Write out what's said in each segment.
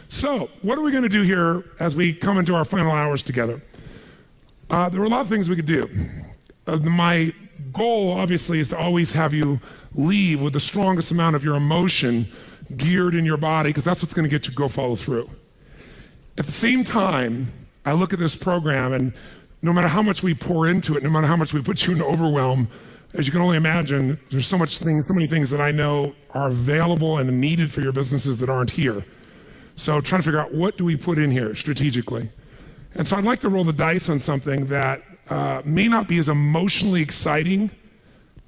So, what are we going to do here as we come into our final hours together? There are a lot of things we could do. My goal, obviously, is to always have you leave with the strongest amount of your emotion geared in your body, because that's what's going to get you to go follow through. At the same time, I look at this program, and no matter how much we pour into it, no matter how much we put you in overwhelm, as you can only imagine, there's so many things that I know are available and needed for your businesses that aren't here. So trying to figure out, what do we put in here strategically? And so I'd like to roll the dice on something that may not be as emotionally exciting,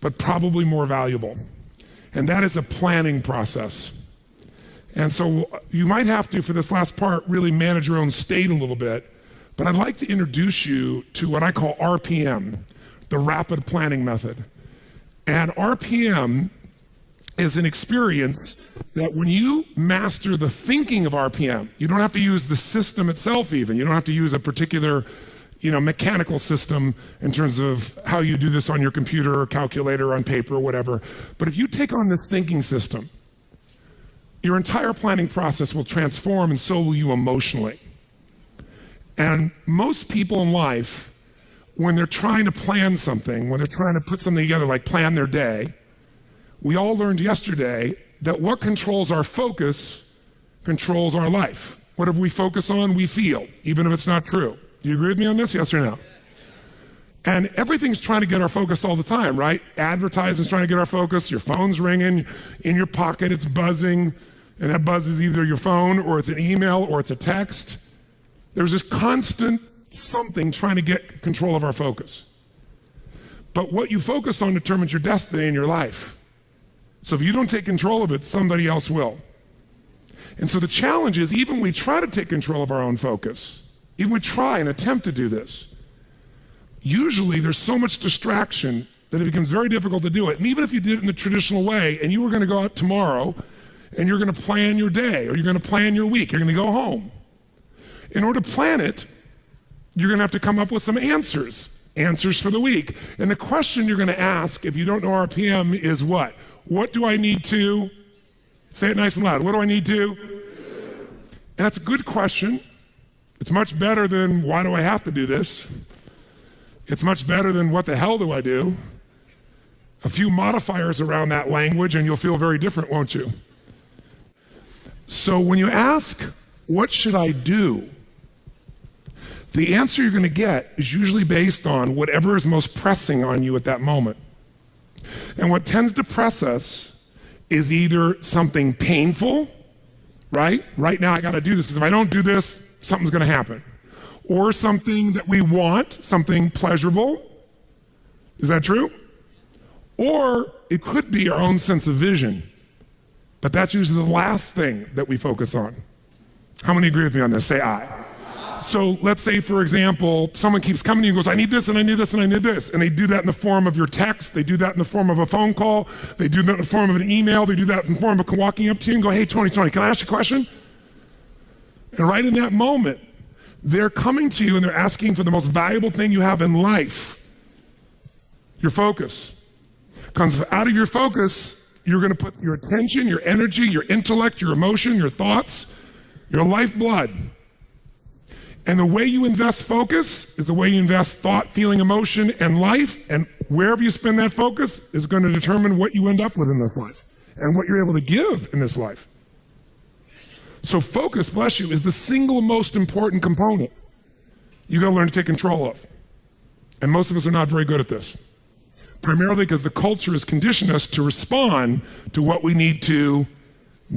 but probably more valuable. And that is a planning process. And so you might have to, for this last part, really manage your own state a little bit. But I'd like to introduce you to what I call RPM, the rapid planning method. And RPM is an experience that when you master the thinking of RPM, you don't have to use the system itself even. You don't have to use a particular mechanical system in terms of how you do this on your computer or calculator or on paper or whatever. But if you take on this thinking system, your entire planning process will transform, and so will you emotionally. And most people in life, when they're trying to plan something, when they're trying to put something together, like plan their day, we all learned yesterday that what controls our focus controls our life. Whatever we focus on, we feel, even if it's not true. Do you agree with me on this, yes or no? And everything's trying to get our focus all the time, right? Advertising's trying to get our focus, your phone's ringing, in your pocket it's buzzing, and that buzz is either your phone, or it's an email, or it's a text. There's this constant something trying to get control of our focus. But what you focus on determines your destiny in your life. So if you don't take control of it, somebody else will. And so the challenge is, even when we try to take control of our own focus, even we try and attempt to do this, usually there's so much distraction that it becomes very difficult to do it. And even if you did it in the traditional way, and you were going to go out tomorrow, and you're going to plan your day, or you're going to plan your week, you're going to go home. In order to plan it, you're going to have to come up with some answers for the week. And the question you're going to ask, if you don't know RPM, is what? What do I need to? Say it nice and loud. What do I need to? And that's a good question. It's much better than, why do I have to do this? It's much better than, what the hell do I do? A few modifiers around that language and you'll feel very different, won't you? So when you ask, what should I do? The answer you're going to get is usually based on whatever is most pressing on you at that moment. And what tends to press us is either something painful, right? Right now I got to do this, because if I don't do this, something's going to happen. Or something that we want, something pleasurable. Is that true? Or it could be our own sense of vision. But that's usually the last thing that we focus on. How many agree with me on this? Say aye. So let's say, for example, someone keeps coming to you and goes, I need this and I need this and I need this. And they do that in the form of your text. They do that in the form of a phone call. They do that in the form of an email. They do that in the form of walking up to you and go, hey, Tony, can I ask you a question? And right in that moment, they're coming to you and they're asking for the most valuable thing you have in life, your focus. Because out of your focus, you're going to put your attention, your energy, your intellect, your emotion, your thoughts, your lifeblood. And the way you invest focus is the way you invest thought, feeling, emotion, and life. And wherever you spend that focus is going to determine what you end up with in this life and what you're able to give in this life. So focus, bless you, is the single most important component you got to learn to take control of. And most of us are not very good at this. Primarily because the culture has conditioned us to respond to what we need to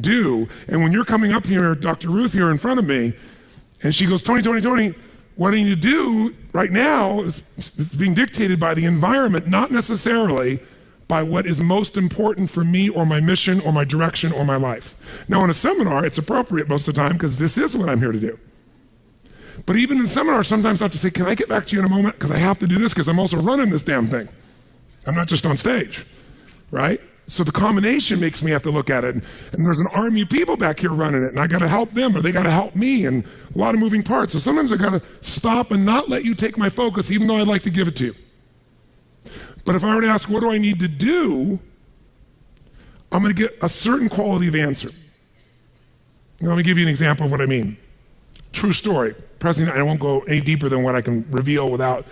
do. And when you're coming up here, Dr. Ruth here in front of me, and she goes, Tony, what I need to do right now is being dictated by the environment, not necessarily by what is most important for me or my mission or my direction or my life. Now in a seminar, it's appropriate most of the time because this is what I'm here to do. But even in seminars, sometimes I have to say, can I get back to you in a moment? Because I have to do this because I'm also running this damn thing. I'm not just on stage, right? So the combination makes me have to look at it. And there's an army of people back here running it, and I got to help them, or they got to help me, and a lot of moving parts. So sometimes I got to stop and not let you take my focus, even though I'd like to give it to you. But if I were to ask, what do I need to do? I'm going to get a certain quality of answer. Let me give you an example of what I mean. True story. President, I won't go any deeper than what I can reveal without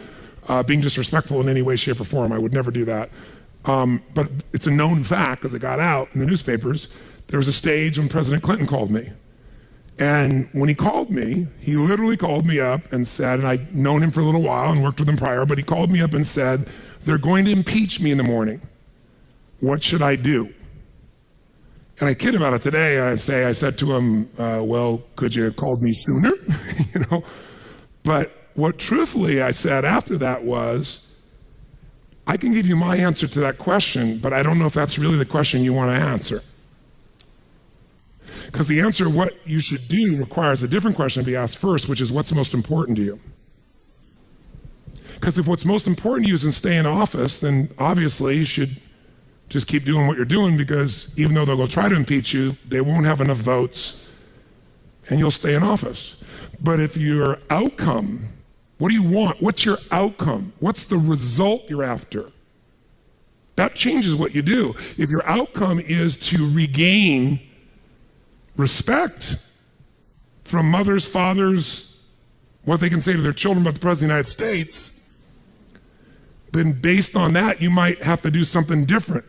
being disrespectful in any way, shape, or form. I would never do that. But it's a known fact, because it got out in the newspapers. There was a stage when President Clinton called me. And when he called me, he literally called me up and said, and I'd known him for a little while and worked with him prior, but he called me up and said, they're going to impeach me in the morning. What should I do? And I kid about it today. I said to him, well, could you have called me sooner? You know? But what truthfully I said after that was, I can give you my answer to that question, but I don't know if that's really the question you want to answer. Because the answer of what you should do requires a different question to be asked first, which is what's most important to you? Because if what's most important to you is to stay in office, then obviously you should just keep doing what you're doing, because even though they'll go try to impeach you, they won't have enough votes and you'll stay in office. But if your outcome, what do you want? What's your outcome? What's the result you're after? That changes what you do. If your outcome is to regain respect from mothers, fathers, what they can say to their children about the President of the United States, then based on that, you might have to do something different.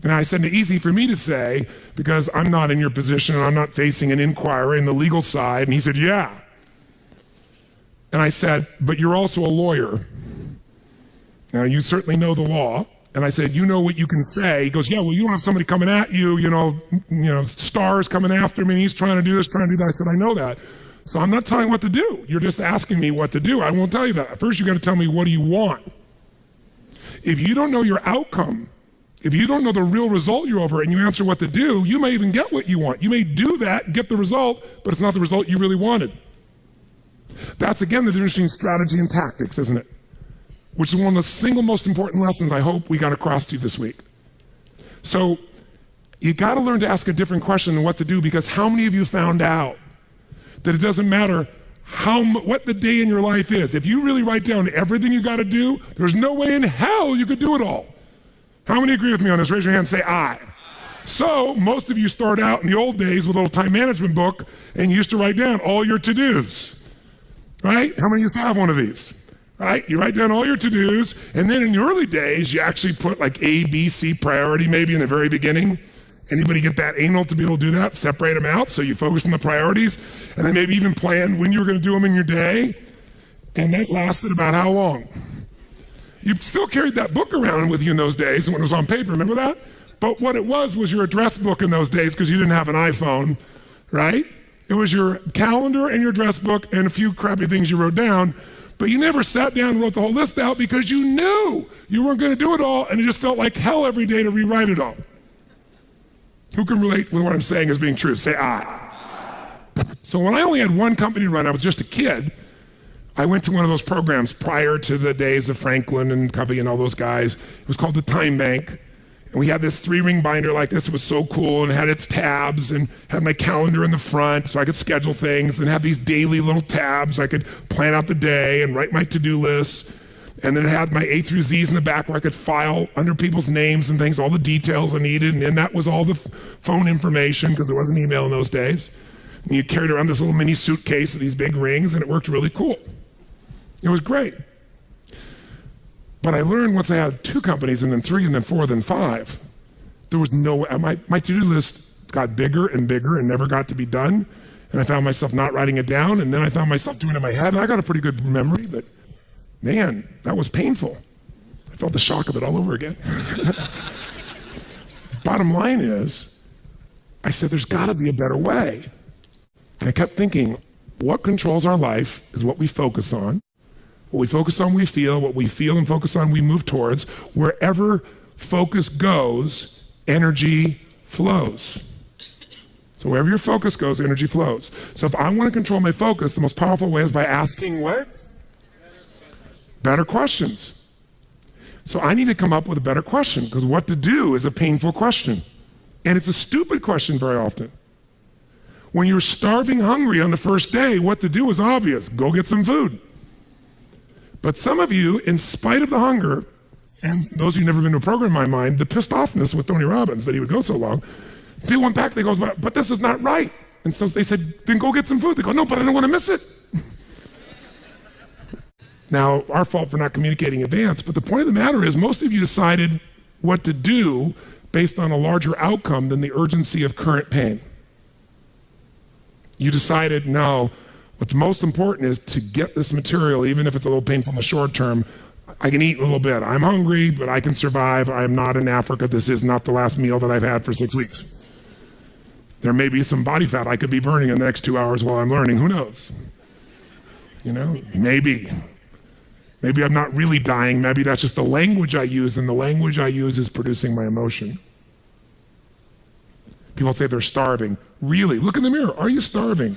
And I said, it's easy for me to say, because I'm not in your position and I'm not facing an inquiry in the legal side. And he said, yeah. And I said, but you're also a lawyer. Now, you certainly know the law. And I said, you know what you can say. He goes, yeah, well, you don't have somebody coming at you, you know, stars coming after me, and he's trying to do this, trying to do that. I said, I know that. So I'm not telling you what to do. You're just asking me what to do. I won't tell you that. First, you got to tell me, what do you want? If you don't know your outcome, if you don't know the real result you're over and you answer what to do, you may even get what you want. You may do that, get the result, but it's not the result you really wanted. That's, again, the difference between strategy and tactics, isn't it? Which is one of the single most important lessons I hope we got across to you this week. So you got to learn to ask a different question than what to do, because how many of you found out that it doesn't matter what the day in your life is? If you really write down everything you got to do, there's no way in hell you could do it all. How many agree with me on this? Raise your hand and say aye. So most of you start out in the old days with a little time management book and you used to write down all your to-dos, right? How many used to have one of these? Right? You write down all your to-dos, and then in the early days, you actually put like A, B, C priority maybe in the very beginning. Anybody get that anal to be able to do that? Separate them out so you focus on the priorities, and then maybe even plan when you were going to do them in your day. And that lasted about how long? You still carried that book around with you in those days when it was on paper, remember that? But what it was your address book in those days, because you didn't have an iPhone, right? It was your calendar and your address book and a few crappy things you wrote down, but you never sat down and wrote the whole list out because you knew you weren't going to do it all, and it just felt like hell every day to rewrite it all. Who can relate with what I'm saying as being true? Say aye. So when I only had one company to run, I was just a kid, I went to one of those programs prior to the days of Franklin and Covey and all those guys. It was called the Time Bank. And we had this 3-ring binder like this. It was so cool, and it had its tabs and had my calendar in the front so I could schedule things, and have these daily little tabs. I could plan out the day and write my to-do list. And then it had my A through Z's in the back where I could file under people's names and things, all the details I needed. And then that was all the phone information, because there wasn't email in those days. And you carried around this little mini suitcase of these big rings, and it worked really cool. It was great. But I learned once I had 2 companies, and then 3, and then 4, then 5, there was no way. My to-do list got bigger and bigger and never got to be done. And I found myself not writing it down, and then I found myself doing it in my head. And I got a pretty good memory, but man, that was painful. I felt the shock of it all over again. Bottom line is, I said, there's got to be a better way. And I kept thinking, what controls our life is what we focus on. What we focus on, we feel. What we feel and focus on, we move towards. Wherever focus goes, energy flows. So wherever your focus goes, energy flows. So if I want to control my focus, the most powerful way is by asking what? Better questions. So I need to come up with a better question, because what to do is a painful question. And it's a stupid question very often. When you're starving hungry on the first day, what to do is obvious. Go get some food. But some of you, in spite of the hunger, and those of you who've never been to a program in my mind, the pissed offness with Tony Robbins that he would go so long, People went back, they go, but this is not right. And so they said, then go get some food. They go, no, but I don't want to miss it. Now, our fault for not communicating in advance, but the point of the matter is most of you decided what to do based on a larger outcome than the urgency of current pain. You decided, no, what's most important is to get this material, even if it's a little painful in the short term. I can eat a little bit. I'm hungry, but I can survive. I am not in Africa. This is not the last meal that I've had for 6 weeks. There may be some body fat I could be burning in the next 2 hours while I'm learning. Who knows? You know, maybe. Maybe I'm not really dying. Maybe that's just the language I use, and the language I use is producing my emotion. People say they're starving. Really? Look in the mirror. Are you starving?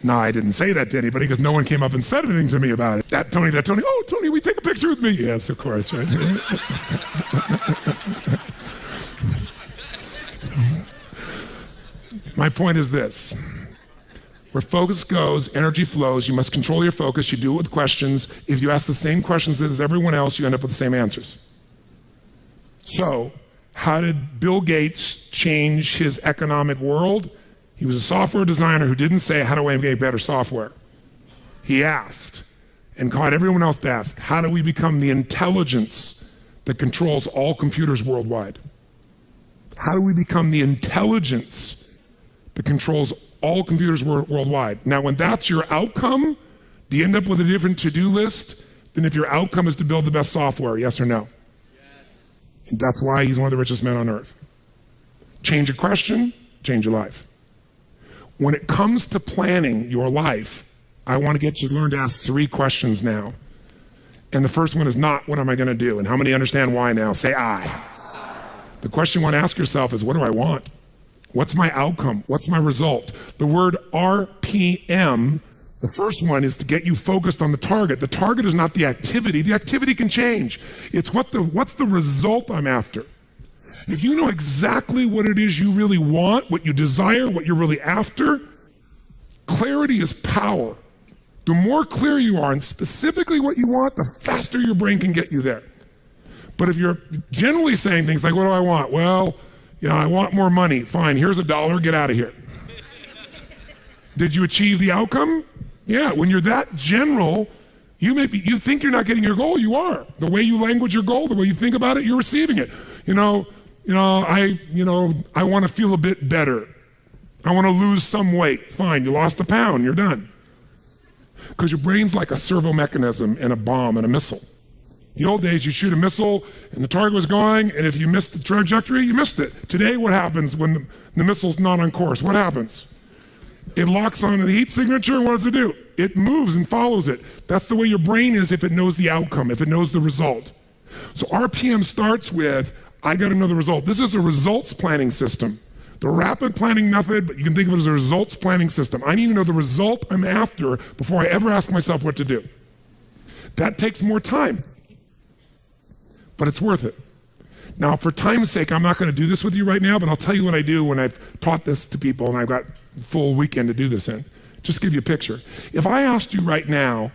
No, I didn't say that to anybody because no one came up and said anything to me about it. That Tony. Oh, Tony, will you take a picture with me? Yes, of course, right? My point is this. Where focus goes, energy flows. You must control your focus. You do it with questions. If you ask the same questions as everyone else, you end up with the same answers. So, how did Bill Gates change his economic world? He was a software designer who didn't say, how do I make better software? He asked, and caught everyone else to ask, how do we become the intelligence that controls all computers worldwide? How do we become the intelligence that controls all computers worldwide? Now, when that's your outcome, do you end up with a different to-do list than if your outcome is to build the best software, yes or no? Yes. And that's why he's one of the richest men on earth. Change a question, change your life. When it comes to planning your life, I want to get you to learn to ask 3 questions now. And the first one is not, what am I going to do? And how many understand why now? Say I. The question you want to ask yourself is, what do I want? What's my outcome? What's my result? The word RPM, the first one is to get you focused on the target. The target is not the activity. The activity can change. It's what's the result I'm after. If you know exactly what it is you really want, what you desire, what you're really after, clarity is power. The more clear you are and specifically what you want, the faster your brain can get you there. But if you're generally saying things like, what do I want? Well, you know, I want more money. Fine, here's $1, get out of here. Did you achieve the outcome? Yeah, when you're that general, you think you're not getting your goal, you are. The way you language your goal, the way you think about it, you're receiving it. I want to feel a bit better. I want to lose some weight. Fine, you lost a pound, you're done. Because your brain's like a servo mechanism and a bomb and a missile. In the old days, you shoot a missile and the target was going, and if you missed the trajectory, you missed it. Today, what happens when the missile's not on course? What happens? It locks on the heat signature, and what does it do? It moves and follows it. That's the way your brain is if it knows the outcome, if it knows the result. So RPM starts with, I got to know the result. This is a results planning system. The rapid planning method, but you can think of it as a results planning system. I need to know the result I'm after before I ever ask myself what to do. That takes more time, but it's worth it. Now, for time's sake, I'm not going to do this with you right now, but I'll tell you what I do when I've taught this to people and I've got a full weekend to do this in. Just to give you a picture. If I asked you right now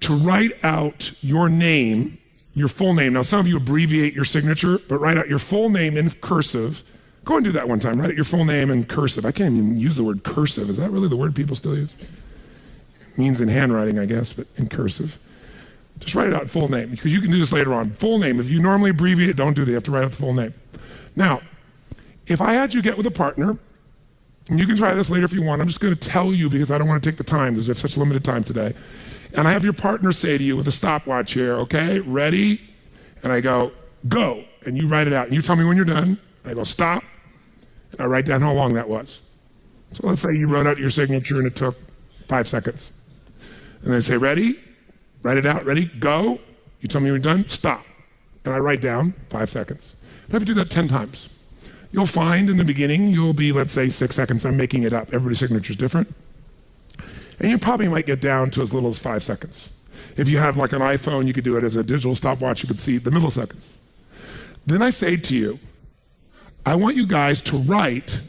to write out your name, your full name. Now, some of you abbreviate your signature, but write out your full name in cursive. Go and do that one time. Write out your full name in cursive. I can't even use the word cursive. Is that really the word people still use? It means in handwriting, I guess, but in cursive. Just write it out full name, because you can do this later on. Full name. If you normally abbreviate, don't do that. You have to write out the full name. Now, if I had you get with a partner, and you can try this later if you want. I'm just going to tell you because I don't want to take the time because we have such limited time today. And I have your partner say to you with a stopwatch here, okay, ready? And I go, go. And you write it out. And you tell me when you're done. I go, stop. And I write down how long that was. So let's say you wrote out your signature and it took 5 seconds. And they say, ready? Write it out. Ready? Go. You tell me when you're done. Stop. And I write down 5 seconds. I have to do that 10 times. You'll find in the beginning, you'll be, let's say, 6 seconds. I'm making it up. Everybody's signature is different. And you probably might get down to as little as 5 seconds. If you have like an iPhone, you could do it as a digital stopwatch. You could see the milliseconds. Then I say to you, I want you guys to write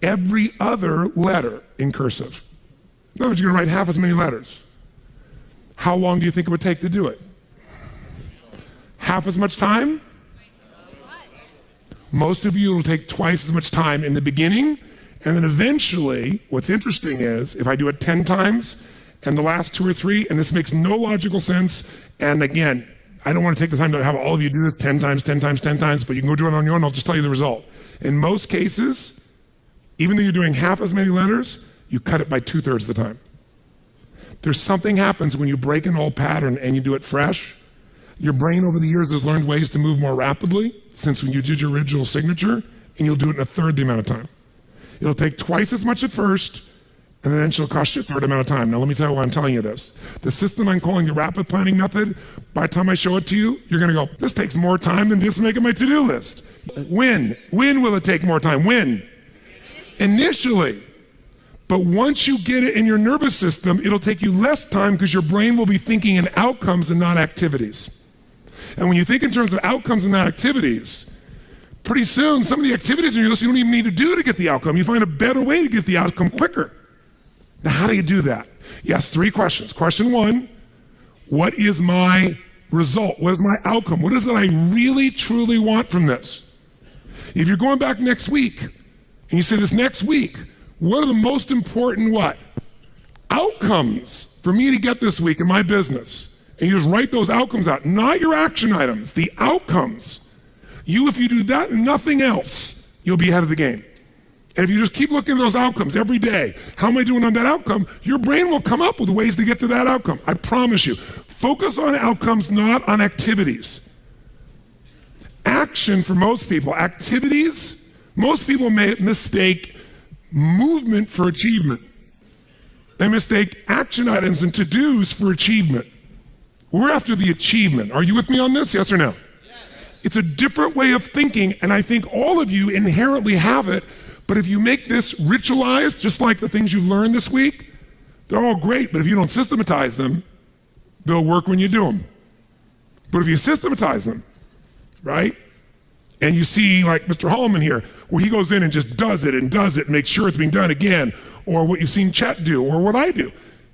every other letter in cursive. In other words, you're going to write half as many letters. How long do you think it would take to do it? Half as much time? Most of you, it'll take twice as much time in the beginning, and then eventually, what's interesting is, if I do it 10 times, and the last 2 or 3, and this makes no logical sense, and again, I don't want to take the time to have all of you do this 10 times, 10 times, 10 times, but you can go do it on your own, I'll just tell you the result. In most cases, even though you're doing half as many letters, you cut it by 2/3 the time. There's something happens when you break an old pattern and you do it fresh. Your brain over the years has learned ways to move more rapidly since when you did your original signature, and you'll do it in 1/3 the amount of time. It'll take twice as much at first, and then it'll cost you 1/3 amount of time. Now let me tell you why I'm telling you this. The system I'm calling the rapid planning method, by the time I show it to you, you're gonna go, this takes more time than just making my to-do list. When will it take more time? When? Initially. But once you get it in your nervous system, it'll take you less time because your brain will be thinking in outcomes and not activities. And when you think in terms of outcomes and not activities, pretty soon some of the activities in your list you don't even need to do to get the outcome. You find a better way to get the outcome quicker. Now, how do you do that? Yes, 3 questions. Question 1, what is my result? What is my outcome? What is it I really, truly want from this? If you're going back next week, and you say this next week, what are the most important outcomes for me to get this week in my business? And you just write those outcomes out, not your action items, the outcomes. If you do that and nothing else, you'll be ahead of the game. And if you just keep looking at those outcomes every day, how am I doing on that outcome? Your brain will come up with ways to get to that outcome. I promise you. Focus on outcomes, not on activities. Action for most people, activities, most people may mistake movement for achievement. They mistake action items and to-dos for achievement. We're after the achievement. Are you with me on this? Yes or no? Yes. It's a different way of thinking, and I think all of you inherently have it, but if you make this ritualized, just like the things you've learned this week, they're all great, but if you don't systematize them, they'll work when you do them. But if you systematize them, right? And you see like Mr. Hallman here, where he goes in and just does it and makes sure it's being done again, or what you've seen Chet do, or what I do.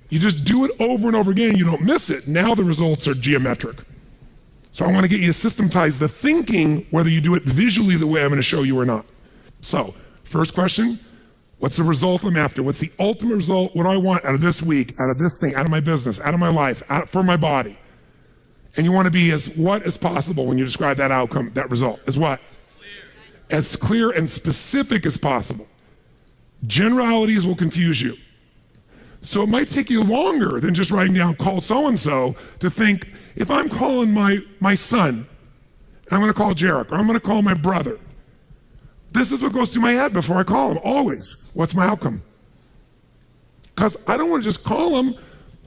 You just do it over and over again, you don't miss it. Now the results are geometric. So I want to get you to systematize the thinking, whether you do it visually the way I'm going to show you or not. So, first question, what's the result I'm after? What's the ultimate result? What do I want out of this week, out of this thing, out of my business, out of my life, for my body? And you want to be as what as possible when you describe that outcome, that result, as what? As clear and specific as possible. Generalities will confuse you. So it might take you longer than just writing down call so-and-so to think, if I'm calling my son, I'm going to call Jarek, or I'm going to call my brother. This is what goes through my head before I call him, always. What's my outcome? Because I don't want to just call him.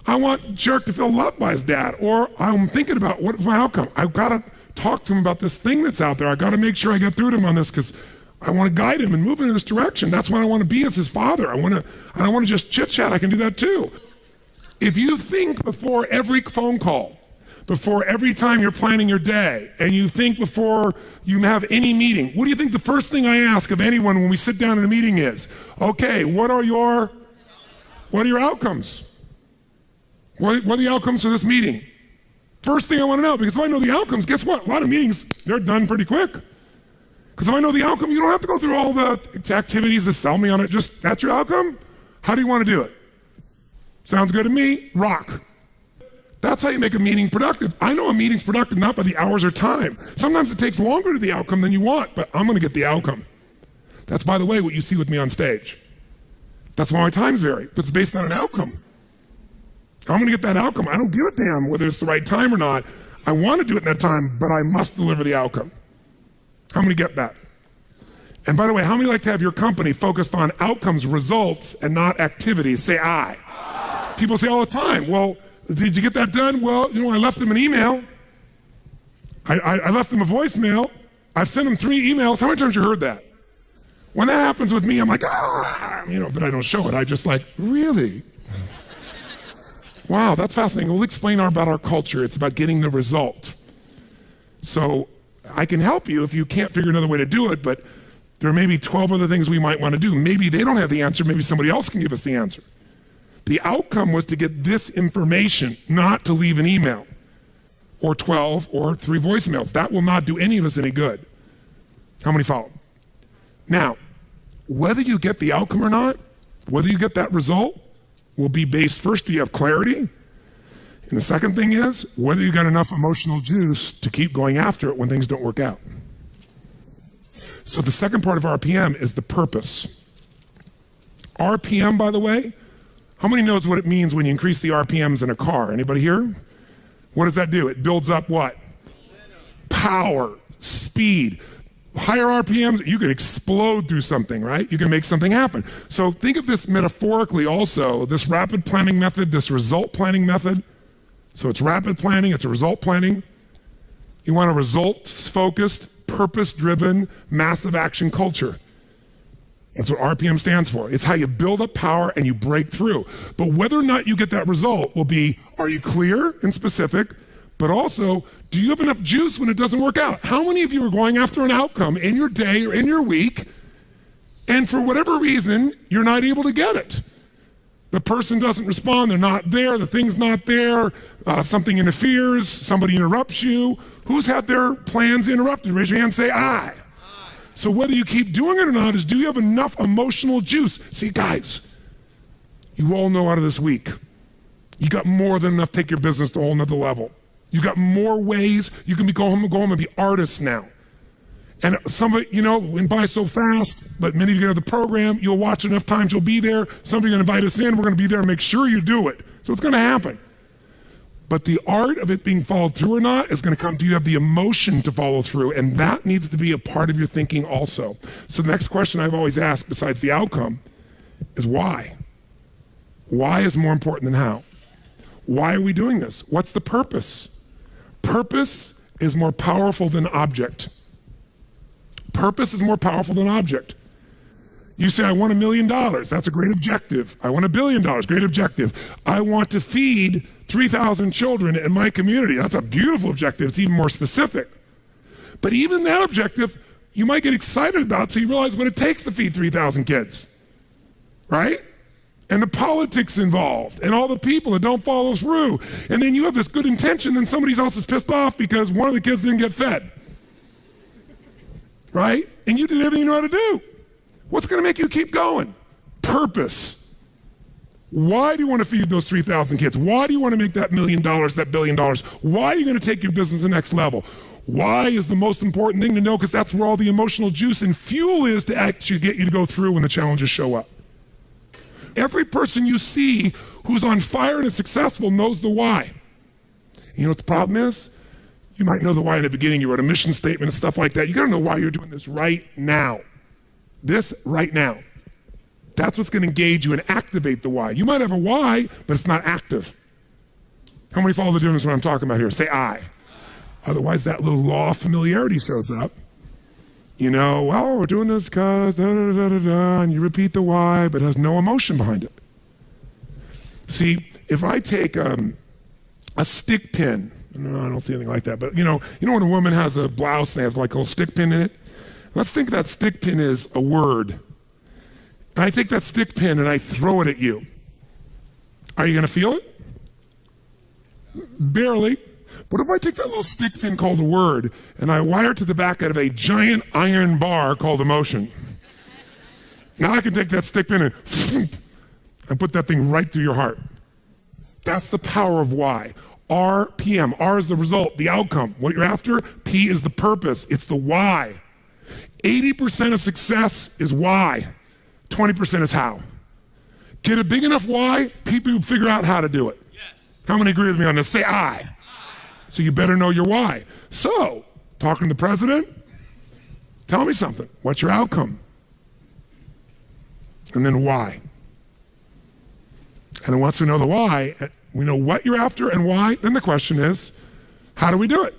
I want Jarek to feel loved by his dad, or I'm thinking about what's my outcome. I've got to talk to him about this thing that's out there. I've got to make sure I get through to him on this because I want to guide him and move him in this direction. That's what I want to be as his father. I don't want to just chit-chat. I can do that too. If you think before every phone call, before every time you're planning your day, and you think before you have any meeting, what do you think the first thing I ask of anyone when we sit down in a meeting is? Okay, what are your outcomes? What are the outcomes for this meeting? First thing I want to know, because if I know the outcomes, guess what? A lot of meetings, they're done pretty quick. Because if I know the outcome, you don't have to go through all the activities to sell me on it. Just, that's your outcome? How do you want to do it? Sounds good to me, rock. That's how you make a meeting productive. I know a meeting's productive not by the hours or time. Sometimes it takes longer to the outcome than you want, but I'm going to get the outcome. That's, by the way, what you see with me on stage. That's why my times vary, but it's based on an outcome. I'm going to get that outcome. I don't give a damn whether it's the right time or not. I want to do it in that time, but I must deliver the outcome. How many get that? And by the way, how many like to have your company focused on outcomes, results, and not activities? Say aye. People say all the time, well, did you get that done? Well, I left them an email. I left them a voicemail. I've sent them 3 emails. How many times have you heard that? When that happens with me, I'm like, but I don't show it. I just like, really? Wow, that's fascinating. We'll explain about our culture. It's about getting the result. So I can help you if you can't figure another way to do it, but there may be 12 other things we might want to do. Maybe they don't have the answer. Maybe somebody else can give us the answer. The outcome was to get this information, not to leave an email or 12 or 3 voicemails. That will not do any of us any good. How many follow? Now, whether you get the outcome or not, whether you get that result, will be based, first, do you have clarity? And the second thing is, whether you got enough emotional juice to keep going after it when things don't work out. So the second part of RPM is the purpose. RPM, by the way, how many knows what it means when you increase the RPMs in a car? Anybody here? What does that do? It builds up what? Power, speed. Higher RPMs, you can explode through something, right? You can make something happen. So think of this metaphorically also, this rapid planning method, this result planning method. So it's rapid planning, it's a result planning. You want a results-focused, purpose-driven, massive action culture. That's what RPM stands for. It's how you build up power and you break through. But whether or not you get that result will be, are you clear and specific? But also, do you have enough juice when it doesn't work out? How many of you are going after an outcome in your day or in your week, and for whatever reason, you're not able to get it? The person doesn't respond, they're not there, the thing's not there, something interferes, somebody interrupts you. Who's had their plans interrupted? Raise your hand, say aye. So whether you keep doing it or not is, do you have enough emotional juice? See, guys, you all know out of this week, you got more than enough to take your business to a whole nother level. You got more ways. You can go home and be artists now. And some of it, went by so fast, but many of you get the program, you'll watch enough times, you'll be there. Somebody's gonna invite us in, we're gonna be there and make sure you do it. So it's gonna happen. But the art of it being followed through or not is gonna come, do you have the emotion to follow through? And that needs to be a part of your thinking also. So the next question I've always asked, besides the outcome, is why? Why is more important than how? Why are we doing this? What's the purpose? Purpose is more powerful than object. Purpose is more powerful than object. You say, I want $1 million. That's a great objective. I want $1 billion. Great objective. I want to feed 3,000 children in my community. That's a beautiful objective. It's even more specific. But even that objective, you might get excited about, so you realize what it takes to feed 3,000 kids, right? And the politics involved, and all the people that don't follow through. And then you have this good intention, and somebody else is pissed off because one of the kids didn't get fed. Right? And you did everything you know how to do. What's gonna make you keep going? Purpose. Why do you want to feed those 3,000 kids? Why do you want to make that $1 million, that $1 billion? Why are you gonna take your business to the next level? Why is the most important thing to know, because that's where all the emotional juice and fuel is to actually get you to go through when the challenges show up. Every person you see who's on fire and is successful knows the why. You know what the problem is? You might know the why in the beginning. You wrote a mission statement and stuff like that. You gotta know why you're doing this right now. This right now. That's what's gonna engage you and activate the why. You might have a why, but it's not active. How many follow the difference when I'm talking about here? Say I. Otherwise that little law of familiarity shows up. Well, we're doing this because and you repeat the why, but it has no emotion behind it. See, if I take a stick pin, no, I don't see anything like that, but you know when a woman has a blouse and they have like a little stick pin in it? Let's think that stick pin is a word. And I take that stick pin and I throw it at you. Are you gonna feel it? Barely. But if I take that little stick pin called a word and I wire it to the back out of a giant iron bar called emotion, now I can take that stick pin and put that thing right through your heart. That's the power of why. RPM, R is the result, the outcome, what you're after. P is the purpose, it's the why. 80% of success is why, 20% is how. Get a big enough why, people figure out how to do it. Yes. How many agree with me on this? Say I. So you better know your why. So, talking to the president, tell me something. What's your outcome? And then why? And then once we know the why, we know what you're after and why, then the question is, how do we do it?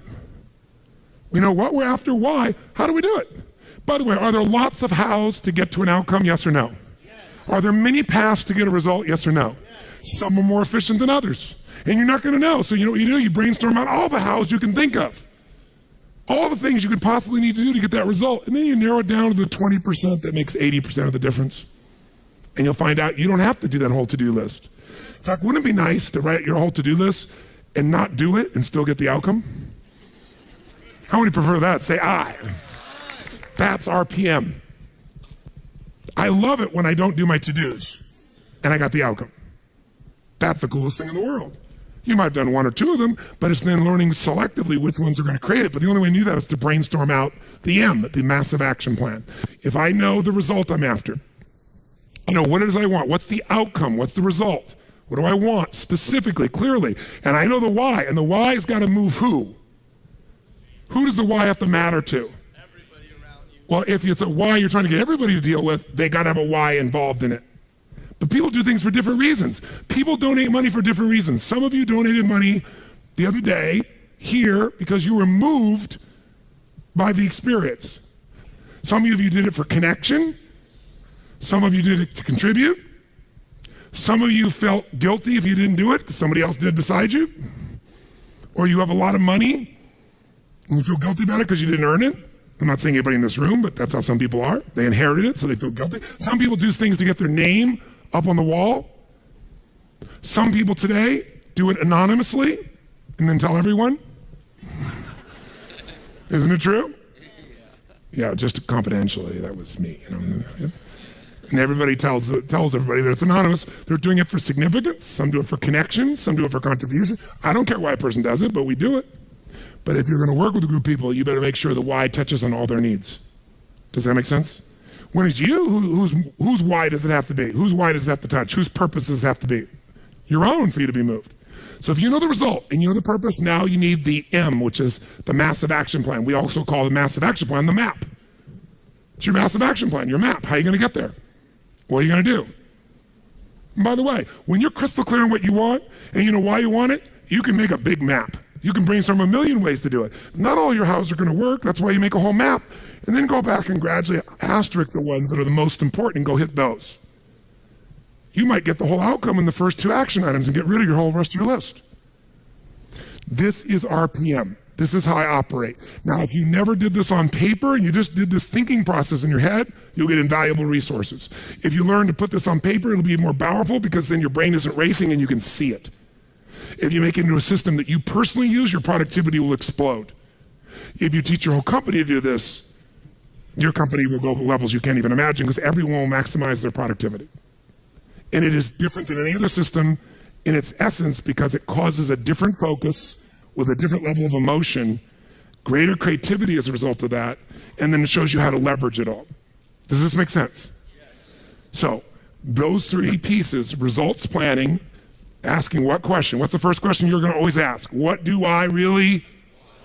We know what we're after, why, how do we do it? By the way, are there lots of hows to get to an outcome, yes or no? Yes. Are there many paths to get a result, yes or no? Yes. Some are more efficient than others. And you're not gonna know, so you know what you do? You brainstorm out all the hows you can think of. All the things you could possibly need to do to get that result. And then you narrow it down to the 20% that makes 80% of the difference. And you'll find out you don't have to do that whole to-do list. In fact, wouldn't it be nice to write your whole to-do list and not do it and still get the outcome? How many prefer that? Say I. That's RPM. I love it when I don't do my to-dos and I got the outcome. That's the coolest thing in the world. You might have done one or two of them, but it's then learning selectively which ones are going to create it. But the only way I knew that is to brainstorm out the M, the massive action plan. If I know the result I'm after, I know what it is I want, what's the outcome, what's the result, what do I want specifically, clearly, and I know the why, and the why has got to move who? Who does the why have to matter to? Everybody around you. Well, if it's a why you're trying to get everybody to deal with, they got to have a why involved in it. But people do things for different reasons. People donate money for different reasons. Some of you donated money the other day here because you were moved by the experience. Some of you did it for connection. Some of you did it to contribute. Some of you felt guilty if you didn't do it because somebody else did beside you. Or you have a lot of money and you feel guilty about it because you didn't earn it. I'm not saying anybody in this room, but that's how some people are. They inherited it, so they feel guilty. Some people do things to get their name up on the wall. Some people today do it anonymously and then tell everyone. Isn't it true? Yeah, just confidentially, that was me. You know? And everybody tells everybody that it's anonymous. They're doing it for significance. Some do it for connection. Some do it for contribution. I don't care why a person does it, but we do it. But if you're going to work with a group of people, you better make sure the why touches on all their needs. Does that make sense? When it's you, whose why does it have to be? Whose why does it have to touch? Whose purpose does it have to be? Your own for you to be moved. So if you know the result and you know the purpose, now you need the M, which is the massive action plan. We also call the massive action plan the map. It's your massive action plan, your map. How are you going to get there? What are you going to do? And by the way, when you're crystal clear on what you want and you know why you want it, you can make a big map. You can brainstorm a million ways to do it. Not all your houses are going to work. That's why you make a whole map. And then go back and gradually asterisk the ones that are the most important and go hit those. You might get the whole outcome in the first two action items and get rid of your whole rest of your list. This is RPM. This is how I operate. Now, if you never did this on paper and you just did this thinking process in your head, you'll get invaluable resources. If you learn to put this on paper, it'll be more powerful because then your brain isn't racing and you can see it. If you make it into a system that you personally use, your productivity will explode. If you teach your whole company to do this, your company will go to levels you can't even imagine because everyone will maximize their productivity. And it is different than any other system in its essence because it causes a different focus with a different level of emotion, greater creativity as a result of that, and then it shows you how to leverage it all. Does this make sense? Yes. So those three pieces, results planning, asking what question? What's the first question you're going to always ask? What do I really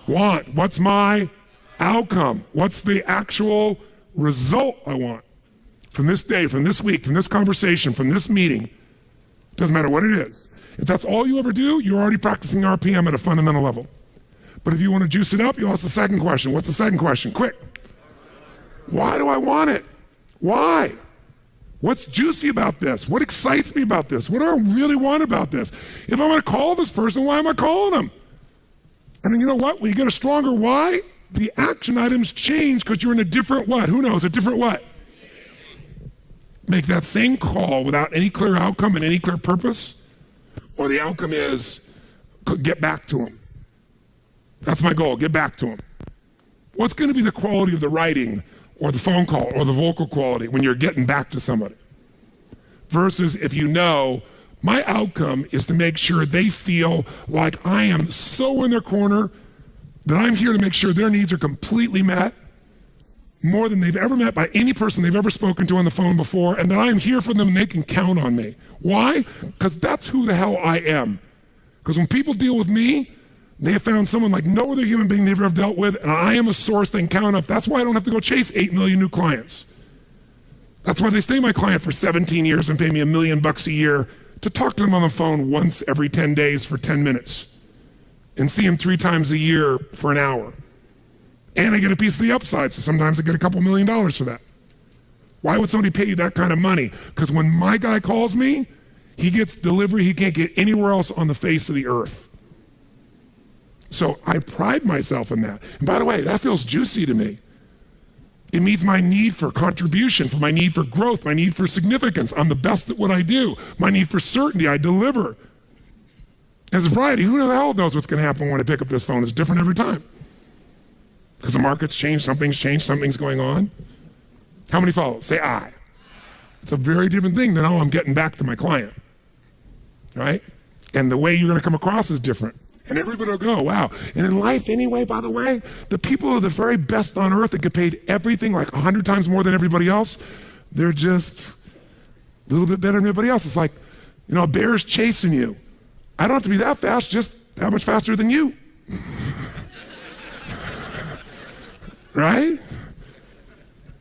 want? What's my outcome? What's the actual result I want from this day, from this week, from this conversation, from this meeting? Doesn't matter what it is. If that's all you ever do, you're already practicing RPM at a fundamental level. But if you want to juice it up, you ask the second question. What's the second question? Quick. Why do I want it? Why? What's juicy about this? What excites me about this? What do I really want about this? If I'm going to call this person, why am I calling them? And then you know what? When you get a stronger why, the action items change because you're in a different what? Who knows? A different what? Make that same call without any clear outcome and any clear purpose, or the outcome is get back to them. That's my goal, get back to them. What's going to be the quality of the writing or the phone call or the vocal quality when you're getting back to somebody? Versus if you know, my outcome is to make sure they feel like I am so in their corner that I'm here to make sure their needs are completely met, more than they've ever met by any person they've ever spoken to on the phone before, and that I am here for them and they can count on me. Why? Because that's who the hell I am. Because when people deal with me, they have found someone like no other human being they've ever dealt with, and I am a source they can count on. That's why I don't have to go chase 8 million new clients. That's why they stay my client for 17 years and pay me $1 million a year to talk to them on the phone once every 10 days for 10 minutes and see them 3 times a year for an hour. And I get a piece of the upside, so sometimes I get a couple $1 million for that. Why would somebody pay you that kind of money? Because when my guy calls me, he gets delivery he can't get anywhere else on the face of the earth. So I pride myself in that. And by the way, that feels juicy to me. It meets my need for contribution, for my need for growth, my need for significance. I'm the best at what I do. My need for certainty, I deliver. And it's variety. Who the hell knows what's going to happen when I pick up this phone? It's different every time. Because the market's changed, something's going on. How many follow? Say I. It's a very different thing than, oh, I'm getting back to my client, right? And the way you're going to come across is different. And everybody will go, wow. And in life anyway, by the way, the people who are the very best on earth that get paid everything like 100 times more than everybody else, they're just a little bit better than everybody else. It's like, you know, a bear's chasing you. I don't have to be that fast, just that much faster than you. Right?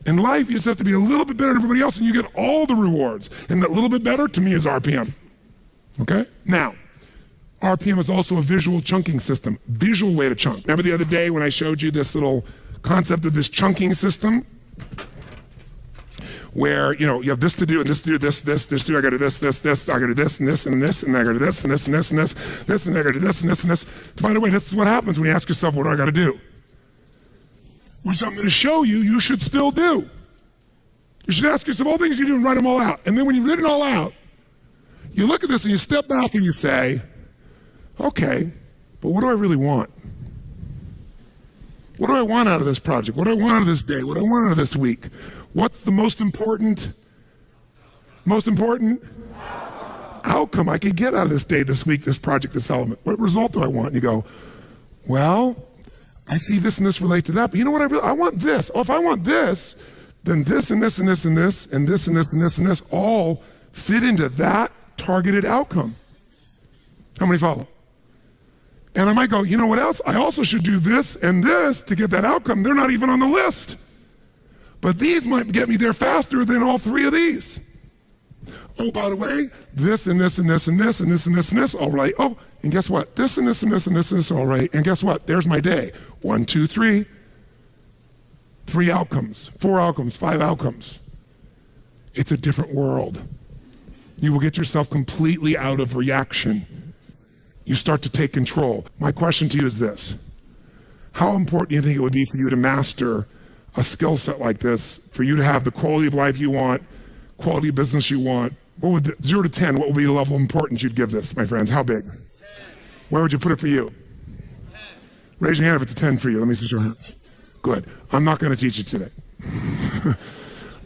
In life, you just have to be a little bit better than everybody else and you get all the rewards. And that little bit better, to me, is RPM. Okay? Now, RPM is also a visual chunking system, visual way to chunk. Remember the other day when I showed you this little concept of this chunking system? Where, you know, you have this to do, and this to do, this to do, I gotta do this, I gotta do this, and this, and this, and I gotta do this, and this, and this, and this, and I gotta do this, and this, and this. By the way, this is what happens when you ask yourself, what do I gotta do? Which I'm gonna show you, you should still do. You should ask yourself all things you do and write them all out. And then when you've written it all out, you look at this and you step back and you say, okay, but what do I really want? What do I want out of this project? What do I want out of this day? What do I want out of this week? What's the most important outcome I could get out of this day, this week, this project, this element? What result do I want? And you go, well, I see this and this relate to that, but you know what I want this. Oh, if I want this, then this and this and this and this and this and this and this and this all fit into that targeted outcome. How many follow? And I might go, you know what else? I also should do this and this to get that outcome. They're not even on the list. But these might get me there faster than all three of these. Oh, by the way, this and this and this and this and this and this and this, all right. Oh, and guess what? This and this and this and this and this, all right. And guess what? There's my day. 1, 2, 3. 3 outcomes, 4 outcomes, 5 outcomes. It's a different world. You will get yourself completely out of reaction. You start to take control. My question to you is this. How important do you think it would be for you to master a skill set like this, for you to have the quality of life you want, quality of business you want? What would 0 to 10, what would be the level of importance you'd give this, my friends? How big? 10. Where would you put it for you? 10. Raise your hand if it's a 10 for you. Let me see your hands. Good. I'm not going to teach you today.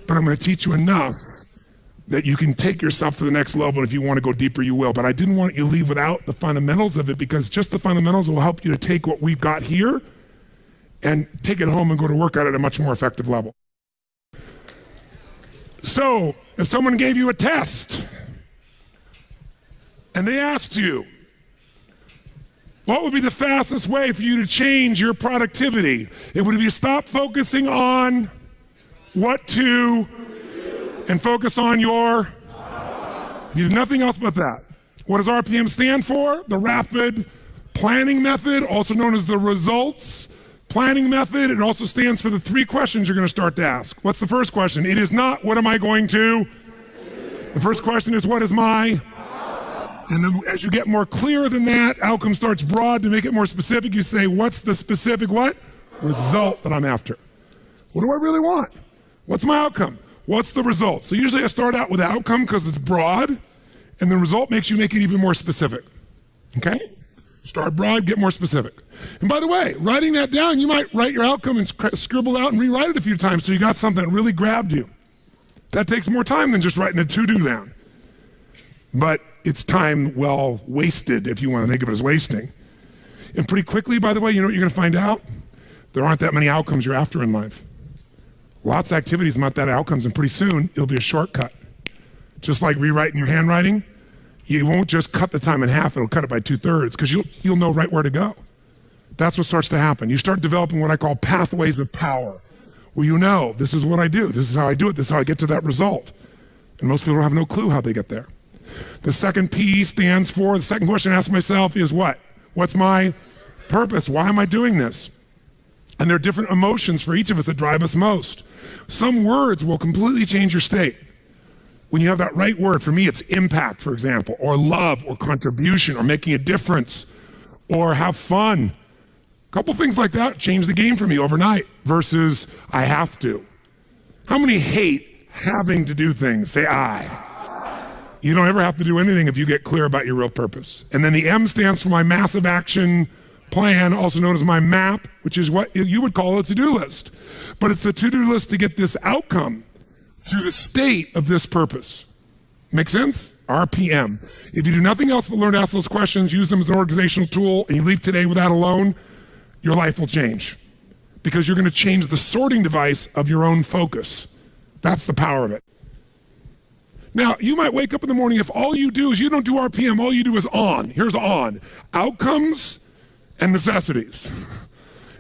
But I'm going to teach you enough that you can take yourself to the next level. If you want to go deeper, you will. But I didn't want you to leave without the fundamentals of it, because just the fundamentals will help you to take what we've got here and take it home and go to work at it at a much more effective level. So, if someone gave you a test and they asked you, what would be the fastest way for you to change your productivity? It would be stop focusing on what to and focus on your, you do nothing else but that. What does RPM stand for? The rapid planning method, also known as the results planning method. It also stands for the 3 questions you're going to start to ask. What's the first question? It is not, what am I going to? The first question is, what is my? And then as you get more clear than that, outcome starts broad. To make it more specific, you say, what's the specific what? Result that I'm after. What do I really want? What's my outcome? What's the result? So usually I start out with the outcome because it's broad, and the result makes you make it even more specific. Okay? Start broad, get more specific. And by the way, writing that down, you might write your outcome and scribble out and rewrite it a few times so you got something that really grabbed you. That takes more time than just writing a to-do down. But it's time well wasted, if you want to think of it as wasting. And pretty quickly, by the way, you know what you're going to find out? There aren't that many outcomes you're after in life. Lots of activities, not that outcomes, and pretty soon it'll be a shortcut. Just like rewriting your handwriting, you won't just cut the time in half, it'll cut it by 2/3 because you'll know right where to go. That's what starts to happen. You start developing what I call pathways of power, where you know, this is what I do, this is how I do it, this is how I get to that result. And most people have no clue how they get there. The second P stands for, the second question I ask myself is what? What's my purpose? Why am I doing this? And there are different emotions for each of us that drive us most. Some words will completely change your state. When you have that right word, for me it's impact, for example, or love, or contribution, or making a difference, or have fun. A couple things like that change the game for me overnight versus I have to. How many hate having to do things? Say I. You don't ever have to do anything if you get clear about your real purpose. And then the M stands for my massive action plan, also known as my map, which is what you would call a to-do list. But it's the to-do list to get this outcome through the state of this purpose. Make sense? RPM. If you do nothing else but learn to ask those questions, use them as an organizational tool, and you leave today with that alone, your life will change. Because you're going to change the sorting device of your own focus. That's the power of it. Now, you might wake up in the morning, if all you do is you don't do RPM, all you do is on. Here's on. Outcomes and necessities.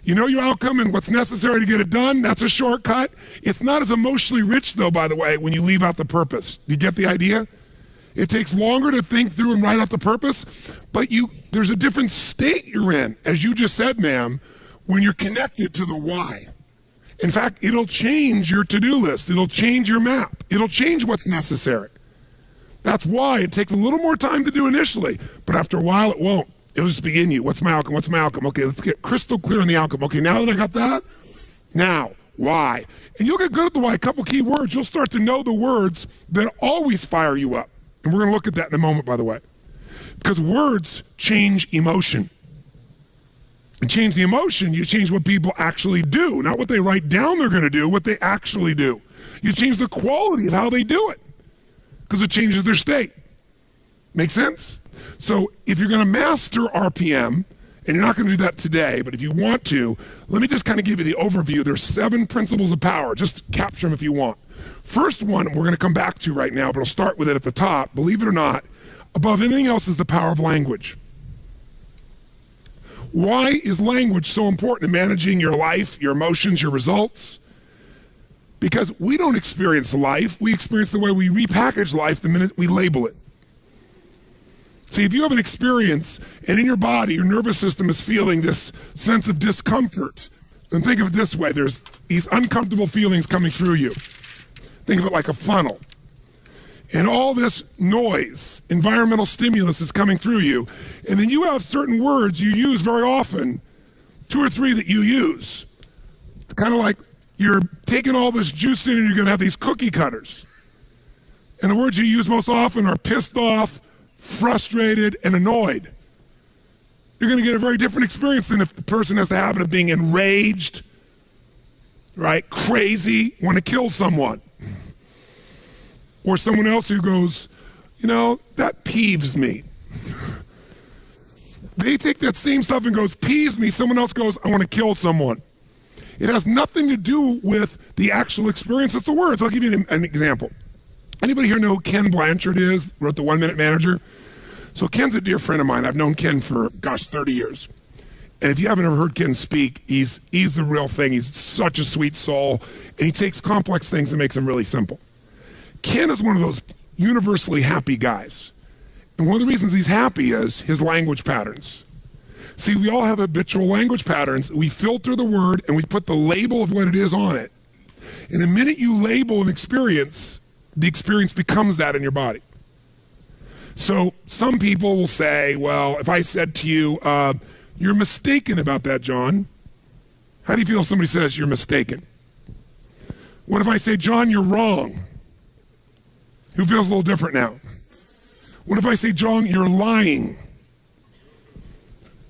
You know your outcome and what's necessary to get it done? That's a shortcut. It's not as emotionally rich, though, by the way, when you leave out the purpose. You get the idea? It takes longer to think through and write out the purpose, but there's a different state you're in, as you just said, ma'am, when you're connected to the why. In fact, it'll change your to-do list. It'll change your map. It'll change what's necessary. That's why it takes a little more time to do initially, but after a while it won't. It'll just be in you. What's my outcome? What's my outcome? Okay, let's get crystal clear on the outcome. Okay, now that I got that, now, why? And you'll get good at the why. A couple key words. You'll start to know the words that always fire you up. And we're going to look at that in a moment, by the way. Because words change emotion. And change the emotion, you change what people actually do. Not what they write down they're going to do, what they actually do. You change the quality of how they do it. Because it changes their state. Make sense? So if you're going to master RPM, and you're not going to do that today, but if you want to, let me just kind of give you the overview. There's 7 principles of power. Just capture them if you want. First one we're going to come back to right now, but I'll start with it at the top. Believe it or not, above anything else is the power of language. Why is language so important in managing your life, your emotions, your results? Because we don't experience life. We experience the way we repackage life the minute we label it. See, if you have an experience and in your body, your nervous system is feeling this sense of discomfort, then think of it this way. There's these uncomfortable feelings coming through you. Think of it like a funnel. And all this noise, environmental stimulus is coming through you. And then you have certain words you use very often, 2 or 3 that you use. Kind of like you're taking all this juice in and you're going to have these cookie cutters. And the words you use most often are pissed off, frustrated, and annoyed. You're going to get a very different experience than if the person has the habit of being enraged, right, crazy, want to kill someone. Or someone else who goes, you know, that peeves me. They take that same stuff and goes, peeves me. Someone else goes, I want to kill someone. It has nothing to do with the actual experience. It's the words. I'll give you an example. Anybody here know who Ken Blanchard is? Wrote the 1 Minute Manager. So Ken's a dear friend of mine. I've known Ken for, 30 years. And if you haven't ever heard Ken speak, he's the real thing. He's such a sweet soul. And he takes complex things and makes them really simple. Ken is one of those universally happy guys. And one of the reasons he's happy is his language patterns. See, we all have habitual language patterns. We filter the word and we put the label of what it is on it. And the minute you label an experience, the experience becomes that in your body. So some people will say, well, if I said to you, you're mistaken about that, John. How do you feel if somebody says you're mistaken? What if I say, John, you're wrong? Who feels a little different now? What if I say, John, you're lying?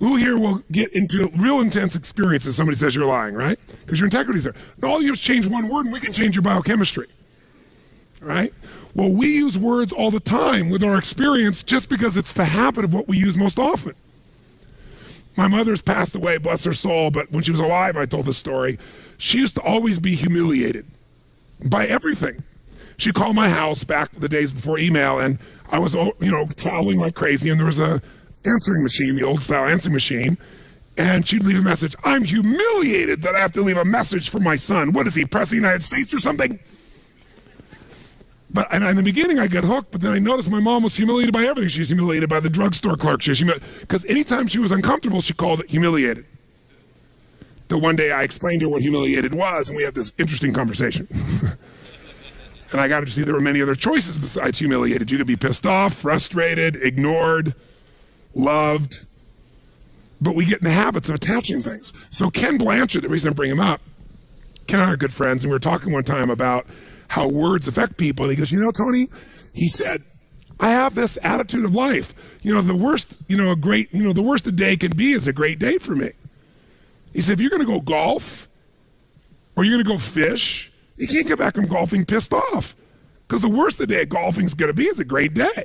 Who here will get into real intense experiences if somebody says you're lying, right? Because your integrity's there. Now, all you have to change one word and we can change your biochemistry, right? Well, we use words all the time with our experience just because it's the habit of what we use most often. My mother's passed away, bless her soul, but when she was alive, I told this story. She used to always be humiliated by everything. She'd call my house back the days before email, and I was, traveling like crazy, and there was a answering machine, the old style answering machine, and she'd leave a message. I'm humiliated that I have to leave a message for my son. What is he, President of the United States or something? But in the beginning, I got hooked, but then I noticed my mom was humiliated by everything. She was humiliated by the drugstore clerk. Because anytime she was uncomfortable, she called it humiliated. The one day I explained to her what humiliated was, and we had this interesting conversation. And I got to see there were many other choices besides humiliated. You could be pissed off, frustrated, ignored, loved. But we get in the habits of attaching things. So Ken Blanchard, the reason I bring him up, Ken and I are good friends, and we were talking one time about how words affect people. And he goes, Tony, he said, I have this attitude of life. The worst a day can be is a great day for me. He said, if you're going to go golf or you're going to go fish, you can't get back from golfing pissed off, because the worst a day of golfing is going to be is a great day.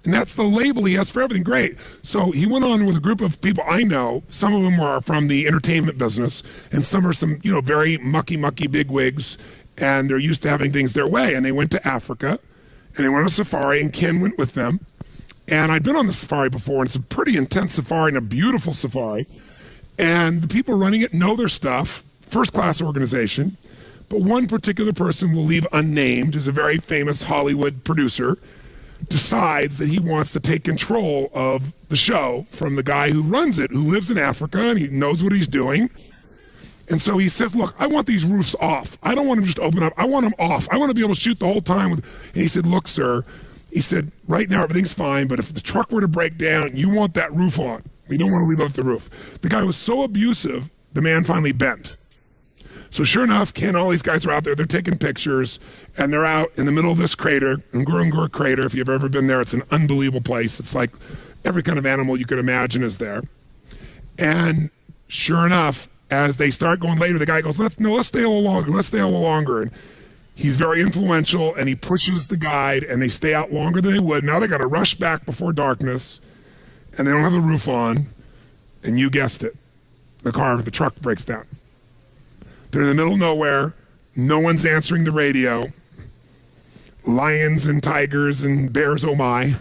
And that's the label he has for everything. Great. So he went on with a group of people I know. Some of them are from the entertainment business, and some are some, very mucky bigwigs, and they're used to having things their way. And they went to Africa, and they went on a safari, and Ken went with them. And I'd been on the safari before, and it's a pretty intense safari and a beautiful safari. And the people running it know their stuff, first-class organization. But one particular person we'll leave unnamed, who's a very famous Hollywood producer, decides that he wants to take control of the show from the guy who runs it, who lives in Africa, and he knows what he's doing. And so he says, look, I want these roofs off. I don't want them just open up. I want them off. I want to be able to shoot the whole time. And he said, look, sir, he said, right now everything's fine, but if the truck were to break down, you want that roof on. We don't want to leave off the roof. The guy was so abusive, the man finally bent. So sure enough, Ken, all these guys are out there, they're taking pictures, and they're out in the middle of this crater, Ngurungur crater. If you've ever been there, it's an unbelievable place. It's like every kind of animal you could imagine is there. And sure enough, as they start going later, the guy goes, let's stay a little longer. And he's very influential, and he pushes the guide, and they stay out longer than they would. Now they got to rush back before darkness, and they don't have the roof on, and you guessed it, the truck breaks down. They're in the middle of nowhere. No one's answering the radio. Lions and tigers and bears, oh my.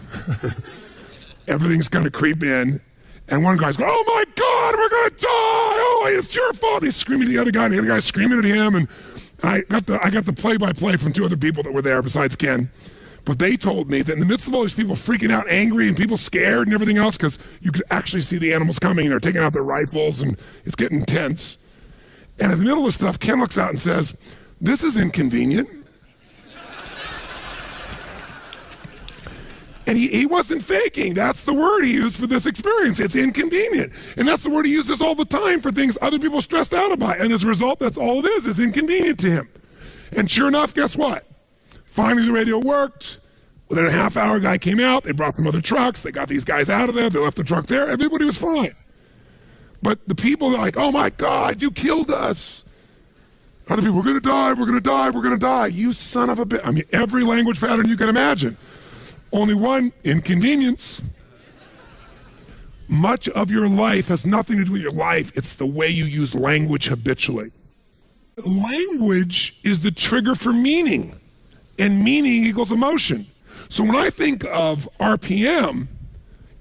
Everything's going to creep in. And one guy's going, oh my God, we're going to die. Oh, it's your fault. He's screaming at the other guy, and the other guy's screaming at him. And I got the play-by-play from two other people that were there besides Ken. But they told me that in the midst of all these people freaking out, angry, and people scared and everything else, because you could actually see the animals coming, and they're taking out their rifles, and it's getting tense. And in the middle of stuff, Ken looks out and says, this is inconvenient. And he wasn't faking. That's the word he used for this experience. It's inconvenient. And that's the word he uses all the time for things other people are stressed out about. And as a result, that's all it is inconvenient to him. And sure enough, guess what? Finally, the radio worked. Within a half hour, a guy came out. They brought some other trucks. They got these guys out of there. They left the truck there. Everybody was fine. But the people are like, oh my God, you killed us. Other people, we're going to die, we're going to die, we're going to die. You son of a bitch. I mean, every language pattern you can imagine. Only one, inconvenience. Much of your life has nothing to do with your life. It's the way you use language habitually. Language is the trigger for meaning, and meaning equals emotion. So when I think of RPM,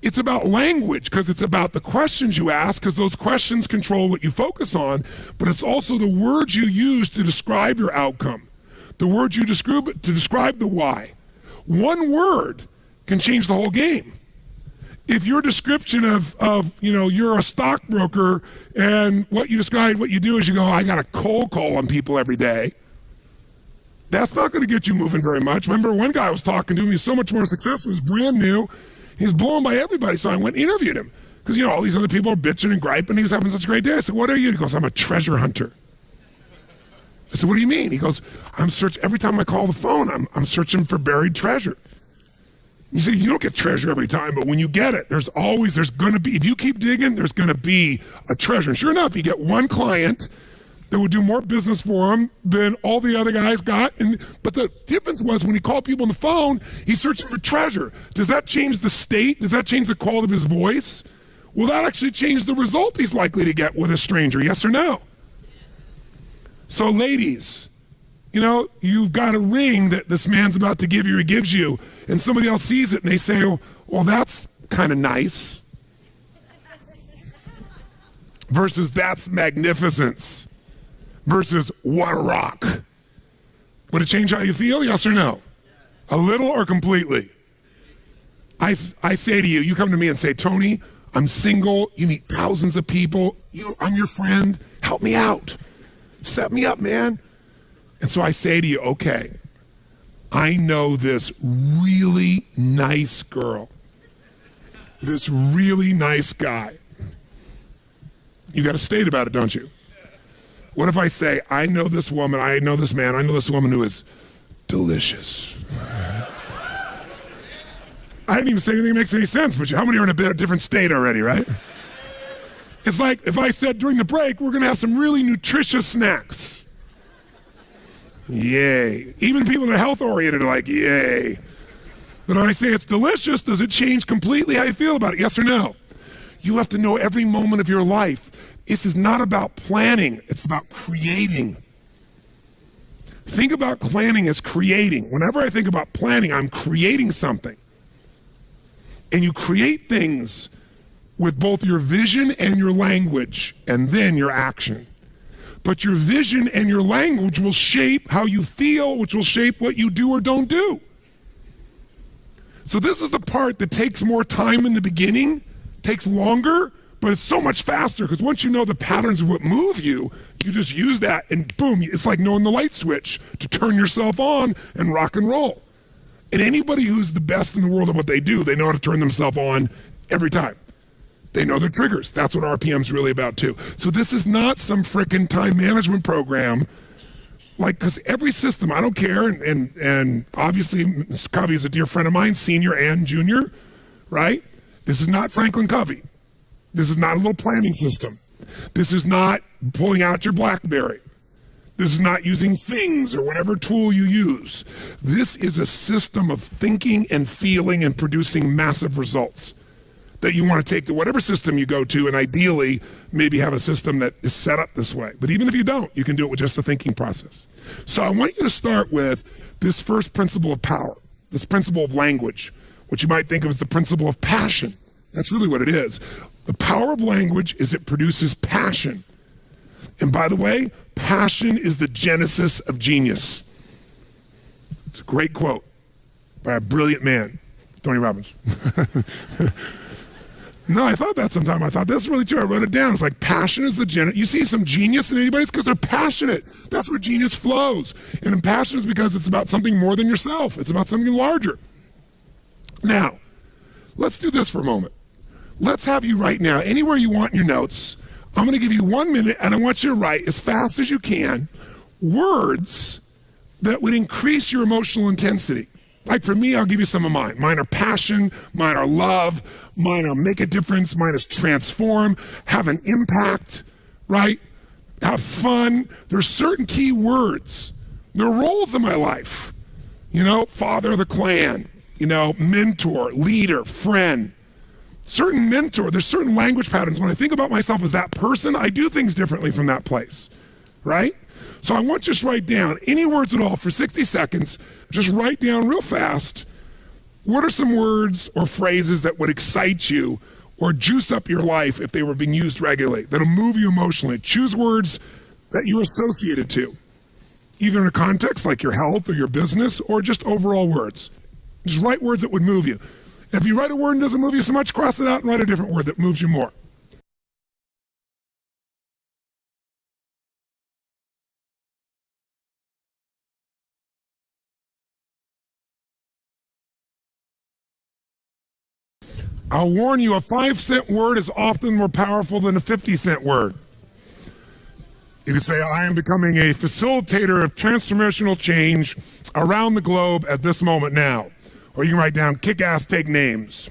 it's about language, because it's about the questions you ask, because those questions control what you focus on, but it's also the words you use to describe your outcome, the words you describe to describe the why. One word can change the whole game. If your description of you're a stockbroker, and what you describe, what you do is you go, I got a cold call on people every day, that's not going to get you moving very much. Remember, one guy I was talking to, he was so much more successful, he was brand new, he was blown by everybody, so I went and interviewed him. Because, all these other people are bitching and griping, he was having such a great day. I said, what are you? He goes, I'm a treasure hunter. I said, what do you mean? He goes, every time I call the phone, I'm searching for buried treasure. You say, you don't get treasure every time, but when you get it, there's going to be, if you keep digging, there's going to be a treasure. And sure enough, you get one client that would do more business for him than all the other guys got. But the difference was when he called people on the phone, he's searching for treasure. Does that change the state? Does that change the quality of his voice? Will that actually change the result he's likely to get with a stranger? Yes or no? So ladies, you've got a ring that this man's about to give you or gives you, and somebody else sees it and they say, well, that's kind of nice. Versus that's magnificence. Versus what a rock. Would it change how you feel? Yes or no? A little or completely? I say to you, you come to me and say, Tony, I'm single, you meet thousands of people, I'm your friend, help me out. Set me up, man. And so I say to you, okay, I know this really nice girl, this really nice guy. You got a state about it, don't you? What if I say, I know this woman, I know this man, I know this woman who is delicious. I didn't even say anything that makes any sense, but how many are in a bit different state already, right? It's like if I said during the break, we're gonna have some really nutritious snacks. Yay. Even people that are health oriented are like, yay. But when I say it's delicious, does it change completely how you feel about it? Yes or no? You have to know every moment of your life. This is not about planning, it's about creating. Think about planning as creating. Whenever I think about planning, I'm creating something. And you create things with both your vision and your language, and then your action. But your vision and your language will shape how you feel, which will shape what you do or don't do. So this is the part that takes more time in the beginning, takes longer, but it's so much faster, because once you know the patterns of what move you, you just use that and boom, it's like knowing the light switch to turn yourself on and rock and roll. And anybody who's the best in the world at what they do, they know how to turn themselves on every time. They know their triggers. That's what RPM's really about too. So this is not some frickin' time management program, like, because every system, I don't care, and obviously Mr. Covey is a dear friend of mine, senior and junior, right? This is not Franklin Covey. This is not a little planning system. This is not pulling out your BlackBerry. This is not using things or whatever tool you use. This is a system of thinking and feeling and producing massive results that you want to take to whatever system you go to, and ideally maybe have a system that is set up this way. But even if you don't, you can do it with just the thinking process. So I want you to start with this first principle of power, this principle of language, which you might think of as the principle of passion. That's really what it is. The power of language is it produces passion. And by the way, passion is the genesis of genius. It's a great quote by a brilliant man, Tony Robbins. No, I thought that sometime. I thought that's really true. I wrote it down. It's like passion is the genesis. You see some genius in anybody, it's because they're passionate. That's where genius flows. And passion is because it's about something more than yourself. It's about something larger. Now, let's do this for a moment. Let's have you write now, anywhere you want in your notes. I'm going to give you 1 minute, and I want you to write as fast as you can words that would increase your emotional intensity. Like for me, I'll give you some of mine. Mine are passion, mine are love, mine are make a difference, mine is transform, have an impact, right? Have fun. There's certain key words. There are roles in my life. You know, father of the clan, you know, mentor, leader, friend. Certain mentor, there's certain language patterns. When I think about myself as that person, I do things differently from that place, right? So I want you to just write down any words at all for 60 seconds. Just write down real fast. What are some words or phrases that would excite you or juice up your life if they were being used regularly, that'll move you emotionally? Choose words that you're associated to, either in a context like your health or your business, or just overall words. Just write words that would move you. If you write a word and it doesn't move you so much, cross it out and write a different word that moves you more. I'll warn you, a 5-cent word is often more powerful than a 50-cent word. You could say, I am becoming a facilitator of transformational change around the globe at this moment now. Or you can write down, kick-ass, take names.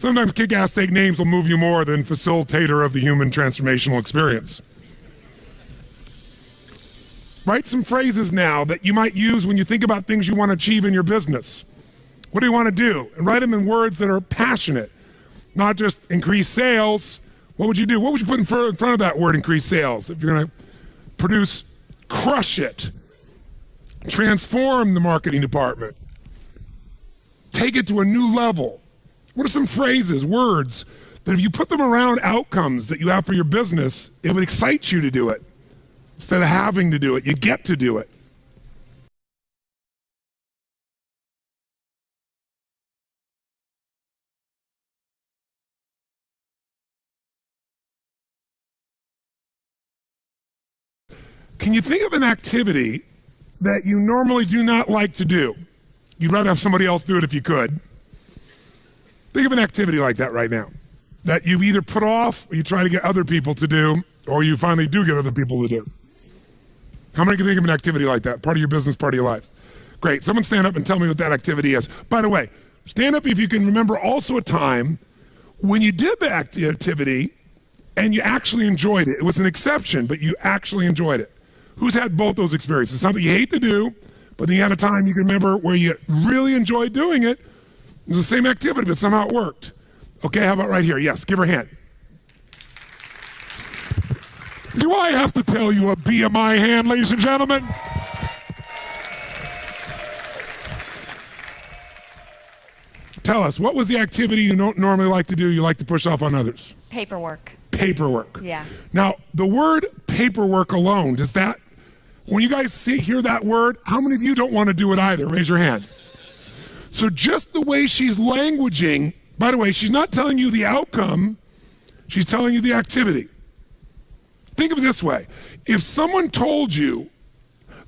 Sometimes kick-ass, take names will move you more than facilitator of the human transformational experience. Write some phrases now that you might use when you think about things you want to achieve in your business. What do you want to do? And write them in words that are passionate, not just increase sales. What would you do? What would you put in front of that word, increase sales? If you're going to produce, crush it, transform the marketing department, take it to a new level. What are some phrases, words, that if you put them around outcomes that you have for your business, it would excite you to do it? Instead of having to do it, you get to do it. Can you think of an activity that you normally do not like to do? You'd rather have somebody else do it if you could. Think of an activity like that right now, that you either put off, or you try to get other people to do, or you finally do get other people to do. How many can think of an activity like that? Part of your business, part of your life. Great. Someone stand up and tell me what that activity is. By the way, Stand up if you can remember also a time when you did the activity and you actually enjoyed it. It was an exception, but you actually enjoyed it. Who's had both those experiences? Something you hate to do, but then you had a time you can remember where you really enjoyed doing it. It was the same activity, but somehow it worked. Okay, how about right here? Yes, give her a hand. Do I have to tell you a BMI hand, ladies and gentlemen? Tell us, what was the activity you don't normally like to do, you like to push off on others? Paperwork. Paperwork. Yeah. Now, the word paperwork alone, does that, when you guys hear that word, how many of you don't want to do it either? Raise your hand. So just the way she's languaging, by the way, she's not telling you the outcome, she's telling you the activity. Think of it this way. If someone told you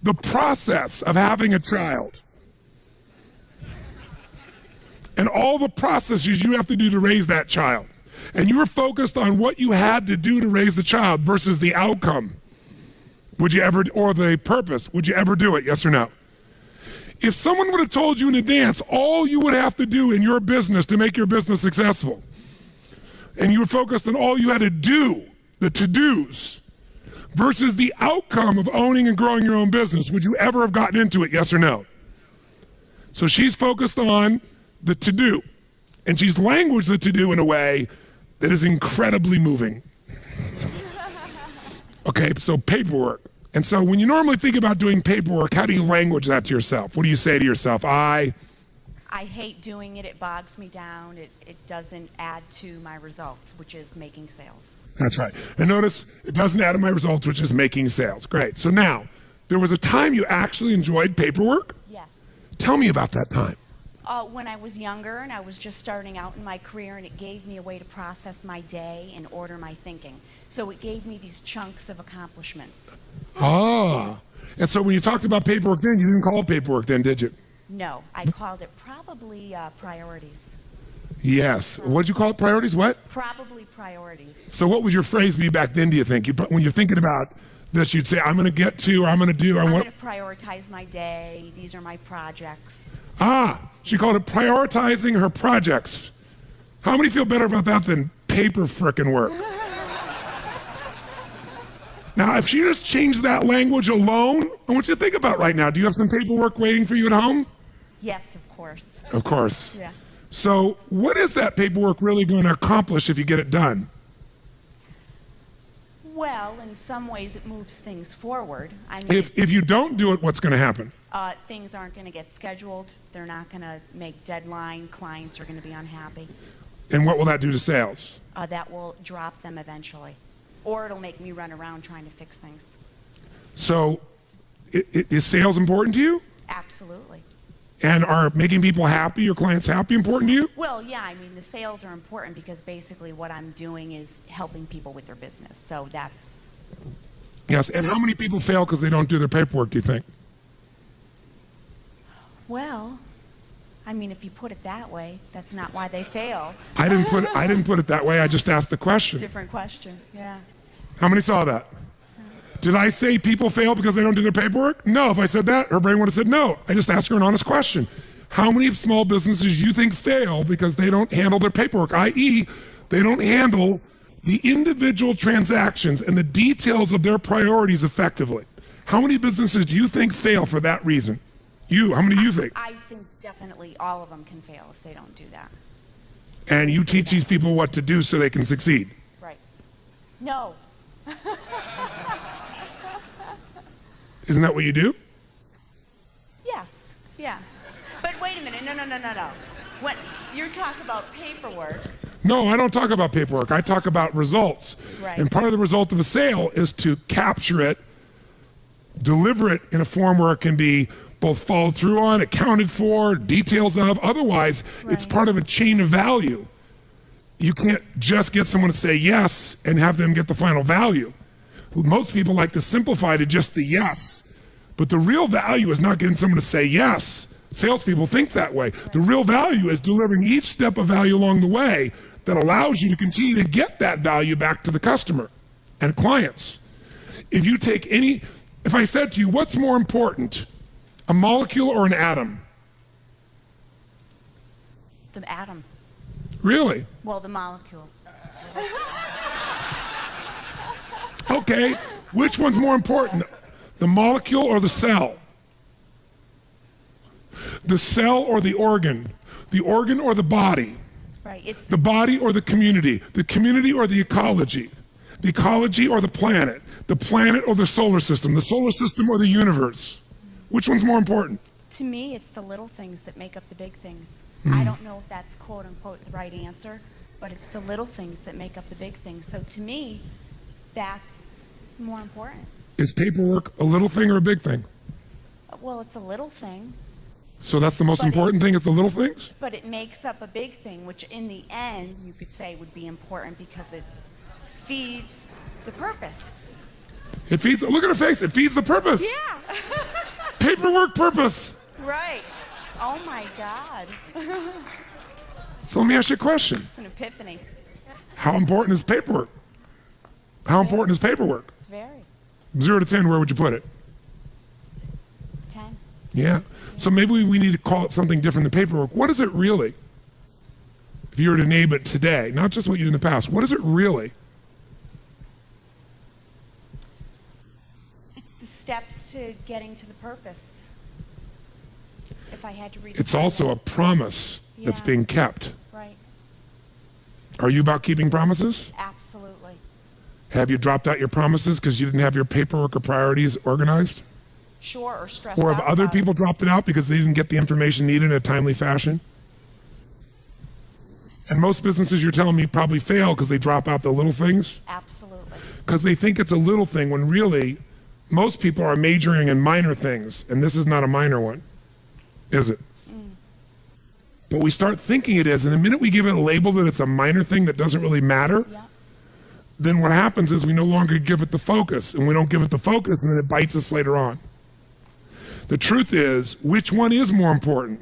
the process of having a child and all the processes you have to do to raise that child, and you were focused on what you had to do to raise the child versus the outcome, would you ever, or the purpose, would you ever do it, yes or no? If someone would have told you in advance all you would have to do in your business to make your business successful, and you were focused on all you had to do, the to-dos, versus the outcome of owning and growing your own business, would you ever have gotten into it, yes or no? So she's focused on the to-do, and she's languaged the to-do in a way that is incredibly moving. Okay, so paperwork. And so when you normally think about doing paperwork, how do you language that to yourself? What do you say to yourself? I hate doing it. It bogs me down. It doesn't add to my results, which is making sales. That's right. And notice, it doesn't add to my results, which is making sales. Great. So now, there was a time you actually enjoyed paperwork? Yes. Tell me about that time. When I was younger and I was just starting out in my career, and it gave me a way to process my day and order my thinking. So it gave me these chunks of accomplishments. Ah. And so when you talked about paperwork then, you didn't call it paperwork then, did you? No, I called it probably priorities. Yes. What did you call it? Priorities? What? Probably priorities. So what would your phrase be back then, do you think? When you're thinking about this, you'd say, I'm going to get to, or I'm going to do. I'm going to prioritize my day. These are my projects. Ah, she called it prioritizing her projects. How many feel better about that than paper frickin' work? Now, if she just changed that language alone, I want you to think about right now. Do you have some paperwork waiting for you at home? Yes, of course. Of course. Yeah. So what is that paperwork really going to accomplish if you get it done? Well, in some ways it moves things forward. I mean, if you don't do it, what's going to happen? Things aren't going to get scheduled. They're not going to make deadline. Clients are going to be unhappy. And what will that do to sales? That will drop them eventually. Or it'll make me run around trying to fix things. So is sales important to you? Absolutely. And are making people happy, your clients happy, important to you? Well, yeah, I mean, the sales are important because basically what I'm doing is helping people with their business. So that's... Yes, and how many people fail because they don't do their paperwork, do you think? Well, I mean, if you put it that way, that's not why they fail. I didn't put it that way. I just asked the question. Different question, yeah. How many saw that? Did I say people fail because they don't do their paperwork? No, if I said that, her brain would have said no. I just asked her an honest question. How many small businesses do you think fail because they don't handle their paperwork, i.e., they don't handle the individual transactions and the details of their priorities effectively? How many businesses do you think fail for that reason? How many do you think? I think definitely all of them can fail if they don't do that. And you teach these people what to do so they can succeed? Right. No. Isn't that what you do? Yes, yeah. But wait a minute, no. When you're talking about paperwork. No, I don't talk about paperwork. I talk about results. Right. And part of the result of a sale is to capture it, deliver it in a form where it can be both followed through on, accounted for, details of. Otherwise, it's part of a chain of value. You can't just get someone to say yes and have them get the final value. Most people like to simplify to just the yes. But the real value is not getting someone to say yes. Salespeople think that way. The real value is delivering each step of value along the way that allows you to continue to get that value back to the customer and clients. If I said to you, what's more important, a molecule or an atom? The atom. Really? Well, the molecule. Okay, which one's more important? The molecule or the cell? The cell or the organ? The organ or the body? Right. It's The body or the community or the ecology or the planet or the solar system or the universe. Which one's more important? To me, it's the little things that make up the big things. I don't know if that's quote unquote the right answer, but it's the little things that make up the big things. So to me, that's more important. Is paperwork a little thing or a big thing? Well, it's a little thing, So that's the most important thing is the little things? but it makes up a big thing, which in the end you could say would be important because it feeds the purpose. It feeds, look at her face, it feeds the purpose. Yeah. Paperwork purpose. Right. Oh my God. So let me ask you a question. It's an epiphany. How important is paperwork? How important is paperwork? It's very. 0 to 10, where would you put it? 10. Yeah. So maybe we need to call it something different than paperwork. What is it really? If you were to name it today, not just what you did in the past, what is it really? It's the steps to getting to the purpose. If I had to read It's also a promise that's Yeah. being kept. Right. Are you about keeping promises? Absolutely. Have you dropped out your promises because you didn't have your paperwork or priorities organized? Sure, or stressed Or out have other about it. people dropped it out because they didn't get the information needed in a timely fashion? And most businesses, you're telling me, probably fail because they drop out the little things? Absolutely. Because they think it's a little thing when really most people are majoring in minor things, and this is not a minor one, is it? But we start thinking it is, and the minute we give it a label that it's a minor thing that doesn't really matter, Yeah. then what happens is we no longer give it the focus, and we don't give it the focus, and then it bites us later on. The truth is, which one is more important?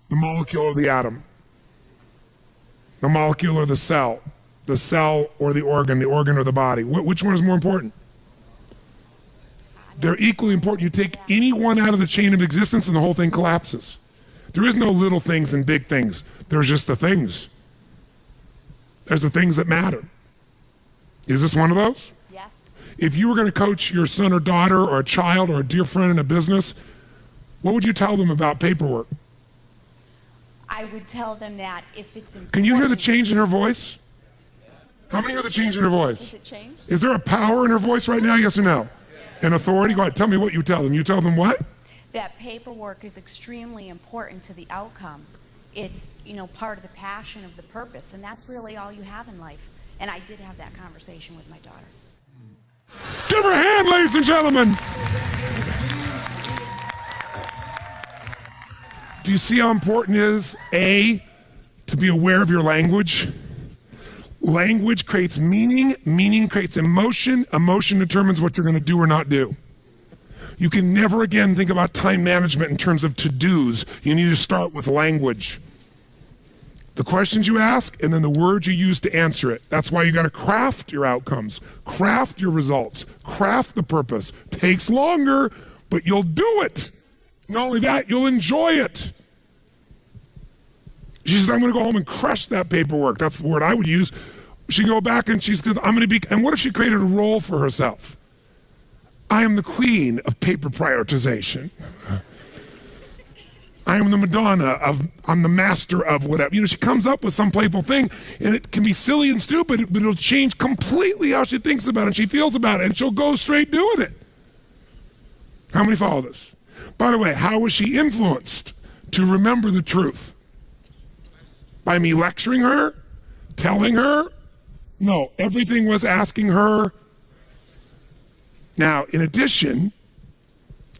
The molecule or the atom? The molecule or the cell? The cell or the organ or the body? Which one is more important? They're equally important. You take any one out of the chain of existence and the whole thing collapses. There is no little things and big things. There's just the things. There's the things that matter. Is this one of those? Yes. If you were going to coach your son or daughter or a child or a dear friend in a business, what would you tell them about paperwork? I would tell them that if it's important. Can you hear the change in her voice? How many hear the change in her Has voice? it changed? Is there a power in her voice right now, yes or no? An authority? Go ahead, tell me what you tell them. You tell them what? That paperwork is extremely important to the outcome. It's, part of the passion of the purpose, and that's really all you have in life. And I did have that conversation with my daughter. Give her a hand, ladies and gentlemen. Do you see how important it is, A, to be aware of your language? Language creates meaning, meaning creates emotion, emotion determines what you're going to do or not do. You can never again think about time management in terms of to-dos. You need to start with language. The questions you ask and then the words you use to answer it. That's why you got to craft your outcomes, craft your results, craft the purpose. Takes longer, but you'll do it. Not only that, you'll enjoy it. She says, I'm going to go home and crush that paperwork. That's the word I would use. She go back and she says, I'm going to be, and what if she created a role for herself? I am the queen of paper prioritization. I am the Madonna of, I'm the master of whatever. She comes up with some playful thing, and it can be silly and stupid, but it'll change completely how she thinks about it and she feels about it, and she'll go straight doing it. How many follow this? By the way, how was she influenced to remember the truth? By me lecturing her? Telling her? No, everything was asking her. Now, in addition,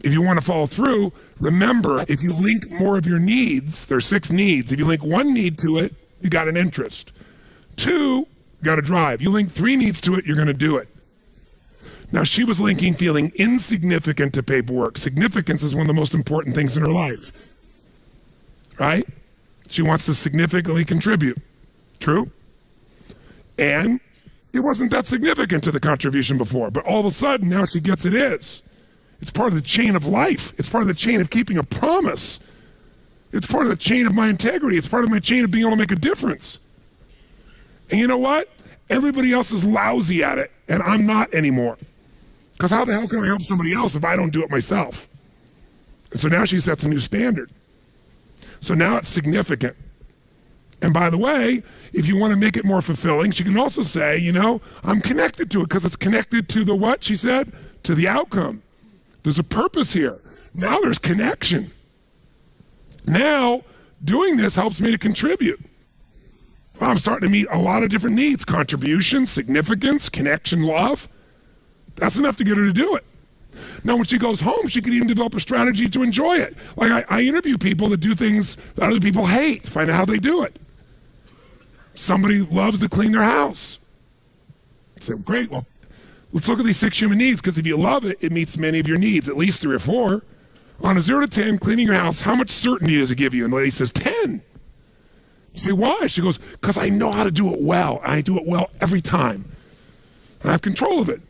if you want to follow through, remember, if you link more of your needs, there's 6 needs. If you link 1 need to it, you got an interest. 2, you got to drive. You link 3 needs to it, you're going to do it. Now, she was linking feeling insignificant to paperwork. Significance is one of the most important things in her life, right? She wants to significantly contribute. True? And it wasn't that significant to the contribution before, but all of a sudden, now she gets it is. It's part of the chain of life. It's part of the chain of keeping a promise. It's part of the chain of my integrity. It's part of my chain of being able to make a difference. And you know what? Everybody else is lousy at it, and I'm not anymore. Because how the hell can I help somebody else if I don't do it myself? And so now she sets a new standard. So now it's significant. And by the way, if you want to make it more fulfilling, she can also say, you know, I'm connected to it because it's connected to the what, she said? To the outcome. There's a purpose here. Now there's connection. Now, doing this helps me to contribute. Well, I'm starting to meet a lot of different needs: contribution, significance, connection, love. That's enough to get her to do it. Now, when she goes home, she can even develop a strategy to enjoy it. Like I interview people that do things that other people hate, find out how they do it. Somebody loves to clean their house. I say, great, well, let's look at these 6 human needs, because if you love it, it meets many of your needs, at least 3 or 4. On a 0 to 10, cleaning your house, how much certainty does it give you? And the lady says, 10. You say, why? She goes, because I know how to do it well. And I do it well every time. And I have control of it.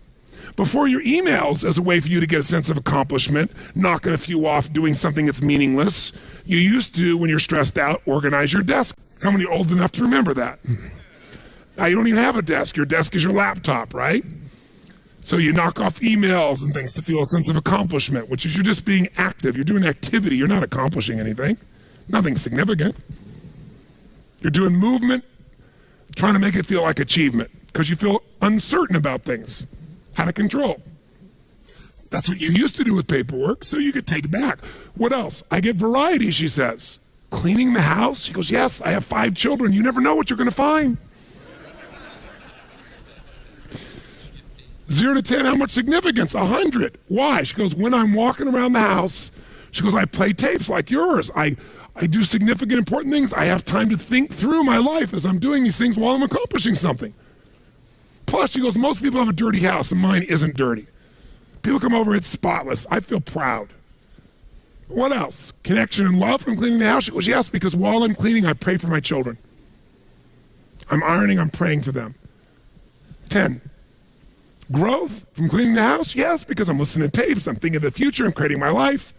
Before your emails, as a way for you to get a sense of accomplishment, knocking a few off, doing something that's meaningless, you used to, when you're stressed out, organize your desk. How many are old enough to remember that? Now you don't even have a desk. Your desk is your laptop, right? So you knock off emails and things to feel a sense of accomplishment, which is you're just being active. You're doing activity. You're not accomplishing anything. Nothing significant. You're doing movement, trying to make it feel like achievement because you feel uncertain about things, out of control. That's what you used to do with paperwork, so you could take it back. What else? I get variety, she says. Cleaning the house? She goes, yes, I have 5 children. You never know what you're going to find. 0 to 10, how much significance? 100. Why? She goes, when I'm walking around the house, she goes, I play tapes like yours. I do significant, important things. I have time to think through my life as I'm doing these things while I'm accomplishing something. Plus, she goes, most people have a dirty house, and mine isn't dirty. People come over, it's spotless. I feel proud. What else? Connection and love from cleaning the house? She goes, yes, because while I'm cleaning, I pray for my children. I'm ironing, I'm praying for them. 10. Growth from cleaning the house? Yes, because I'm listening to tapes, I'm thinking of the future, I'm creating my life.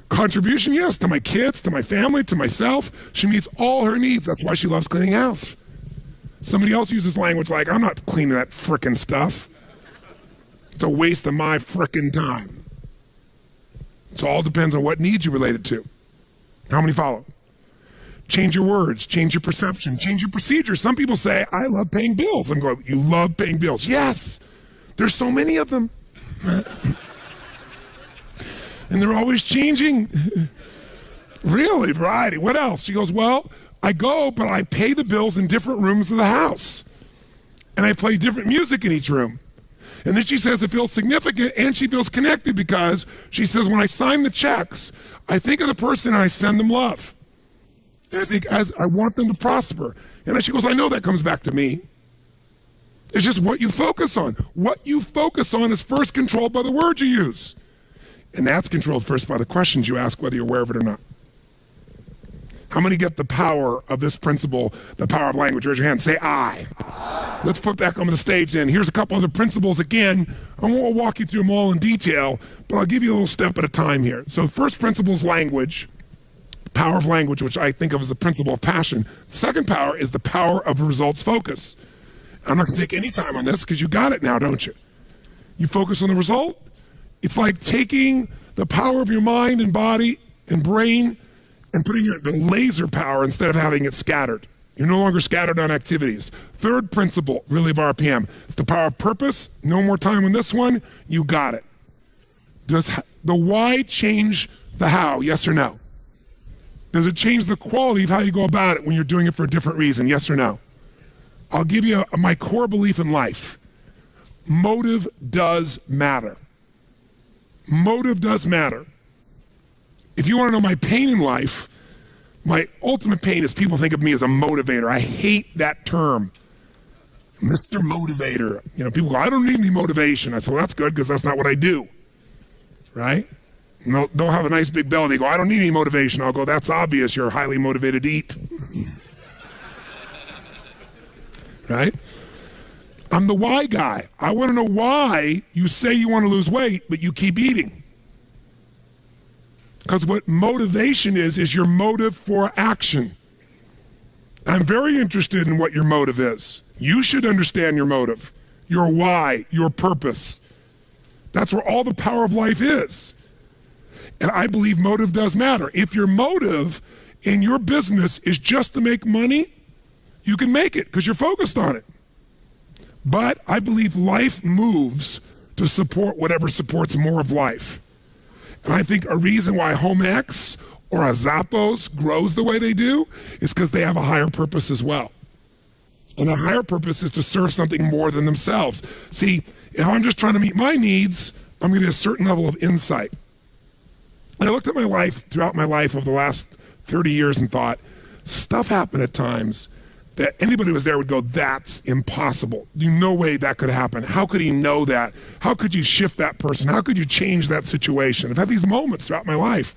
Contribution? Yes, to my kids, to my family, to myself. She meets all her needs. That's why she loves cleaning house. Somebody else uses language like, I'm not cleaning that frickin' stuff. It's a waste of my frickin' time. So it all depends on what needs you relate it to. How many follow? Change your words, change your perception, change your procedure. Some people say, I love paying bills. I'm going, you love paying bills? Yes. There's so many of them. And they're always changing. Really, variety. What else? She goes, well, I go, but I pay the bills in different rooms of the house. And I play different music in each room. And then she says it feels significant and she feels connected because she says when I sign the checks, I think of the person and I send them love. And I think I want them to prosper. And then she goes, I know that comes back to me. It's just what you focus on. What you focus on is first controlled by the words you use. And that's controlled first by the questions you ask, whether you're aware of it or not. How many get the power of this principle, the power of language? Raise your hand. Say I. Let's put back on the stage then. Here's a couple other principles again. I won't walk you through them all in detail, but I'll give you a little step at a time here. So first principle is language. Power of language, which I think of as the principle of passion. The second power is the power of results focus. I'm not going to take any time on this because you got it now, don't you? You focus on the result. It's like taking the power of your mind and body and brain and putting the laser power instead of having it scattered. You're no longer scattered on activities. Third principle, really, of RPM, is the power of purpose. No more time on this one. You got it. Does the why change the how? Yes or no? Does it change the quality of how you go about it when you're doing it for a different reason? Yes or no? I'll give you my core belief in life. Motive does matter. Motive does matter. If you want to know my pain in life, my ultimate pain is people think of me as a motivator. I hate that term. Mr. Motivator. You know, people go, I don't need any motivation. I say, well, that's good because that's not what I do. Right? And they'll have a nice big belly. They go, I don't need any motivation. I'll go, that's obvious. You're highly motivated to eat. Right? I'm the why guy. I want to know why you say you want to lose weight, but you keep eating. Because what motivation is your motive for action. I'm very interested in what your motive is. You should understand your motive, your why, your purpose. That's where all the power of life is. And I believe motive does matter. If your motive in your business is just to make money, you can make it because you're focused on it. But I believe life moves to support whatever supports more of life. And I think a reason why HomeX or a Zappos grows the way they do is because they have a higher purpose as well. And a higher purpose is to serve something more than themselves. See, if I'm just trying to meet my needs, I'm going to get a certain level of insight. And I looked at my life, throughout my life over the last 30 years and thought, stuff happened at times that anybody who was there would go, that's impossible. No way that could happen. How could he know that? How could you shift that person? How could you change that situation? I've had these moments throughout my life.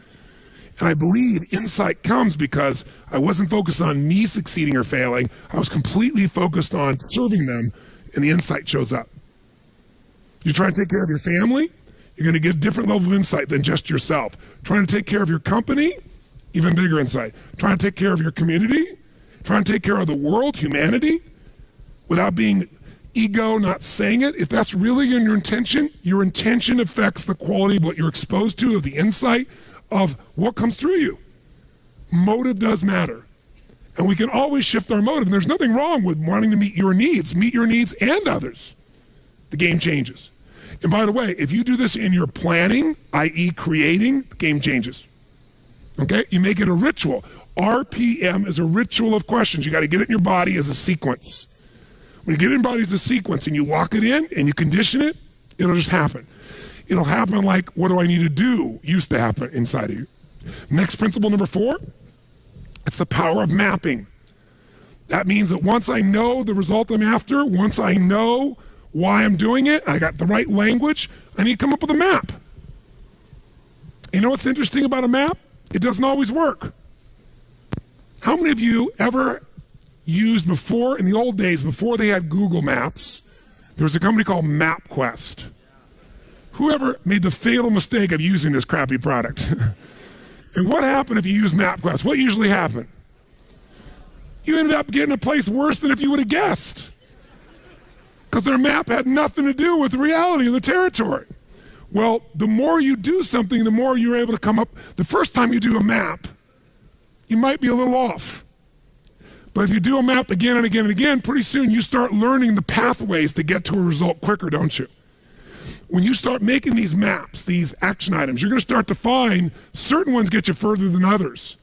And I believe insight comes because I wasn't focused on me succeeding or failing. I was completely focused on serving them, and the insight shows up. You're trying to take care of your family, you're going to get a different level of insight than just yourself. Trying to take care of your company, even bigger insight. Trying to take care of your community, trying to take care of the world, humanity, without being ego, not saying it. If that's really in your intention affects the quality of what you're exposed to, of the insight, of what comes through you. Motive does matter. And we can always shift our motive. And there's nothing wrong with wanting to meet your needs and others. The game changes. And by the way, if you do this in your planning, i.e. creating, the game changes. Okay? You make it a ritual. RPM is a ritual of questions. You got to get it in your body as a sequence. When you get it in your body as a sequence and you lock it in and you condition it, it'll just happen. It'll happen like, what do I need to do? Used to happen inside of you. Next principle, number 4, it's the power of mapping. That means that once I know the result I'm after, once I know why I'm doing it, I got the right language, I need to come up with a map. You know what's interesting about a map? It doesn't always work. How many of you ever used before, in the old days, before they had Google Maps, there was a company called MapQuest? Whoever made the fatal mistake of using this crappy product? And what happened if you use MapQuest? What usually happened? You ended up getting a place worse than if you would have guessed. Because their map had nothing to do with the reality of the territory. Well, the more you do something, the more you're able to come up. The first time you do a map, you might be a little off. But if you do a map again and again and again, pretty soon you start learning the pathways to get to a result quicker, don't you? When you start making these maps, these action items, you're going to start to find certain ones get you further than others.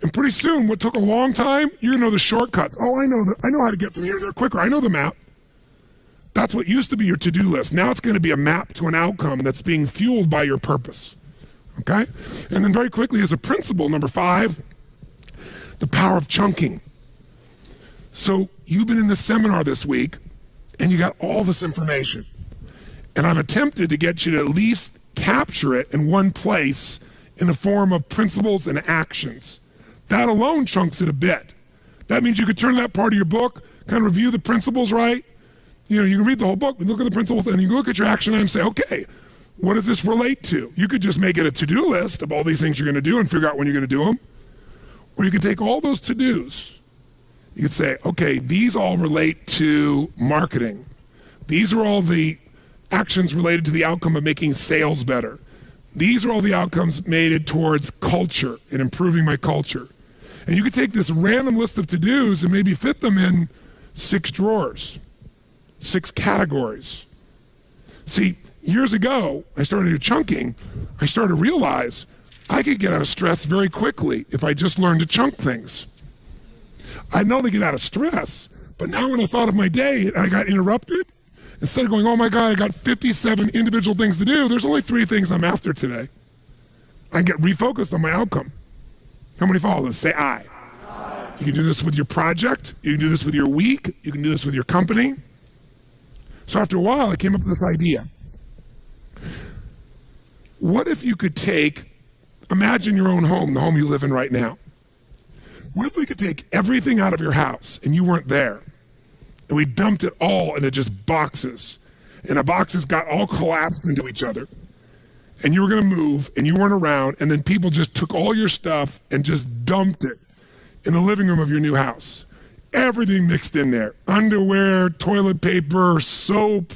And pretty soon, what took a long time, you're going to know the shortcuts. Oh, I know how to get from here to there quicker. I know the map. That's what used to be your to-do list. Now it's going to be a map to an outcome that's being fueled by your purpose. Okay? And then very quickly, as a principle, number 5, the power of chunking. So you've been in this seminar this week, and you got all this information. And I've attempted to get you to at least capture it in one place in the form of principles and actions. That alone chunks it a bit. That means you could turn that part of your book, kind of review the principles, right? You know, you can read the whole book, look at the principles, and you can look at your action and say, okay, what does this relate to? You could just make it a to-do list of all these things you're going to do and figure out when you're going to do them. Or you could take all those to-dos. You could say, okay, these all relate to marketing. These are all the actions related to the outcome of making sales better. These are all the outcomes made towards culture and improving my culture. And you could take this random list of to-dos and maybe fit them in 6 drawers, 6 categories. See, years ago, I started do chunking. I started to realize I could get out of stress very quickly if I just learned to chunk things. I'd not only get out of stress, but now when I thought of my day and I got interrupted, instead of going, oh my God, I got 57 individual things to do, there's only 3 things I'm after today. I get refocused on my outcome. How many follow this? Say I. You can do this with your project. You can do this with your week. You can do this with your company. So after a while, I came up with this idea. What if you could imagine your own home, the home you live in right now. What if we could take everything out of your house and you weren't there? And we dumped it all into just boxes. And the boxes got all collapsed into each other. and you were going to move and you weren't around, and then people just took all your stuff and just dumped it in the living room of your new house. Everything mixed in there. Underwear, toilet paper, soap,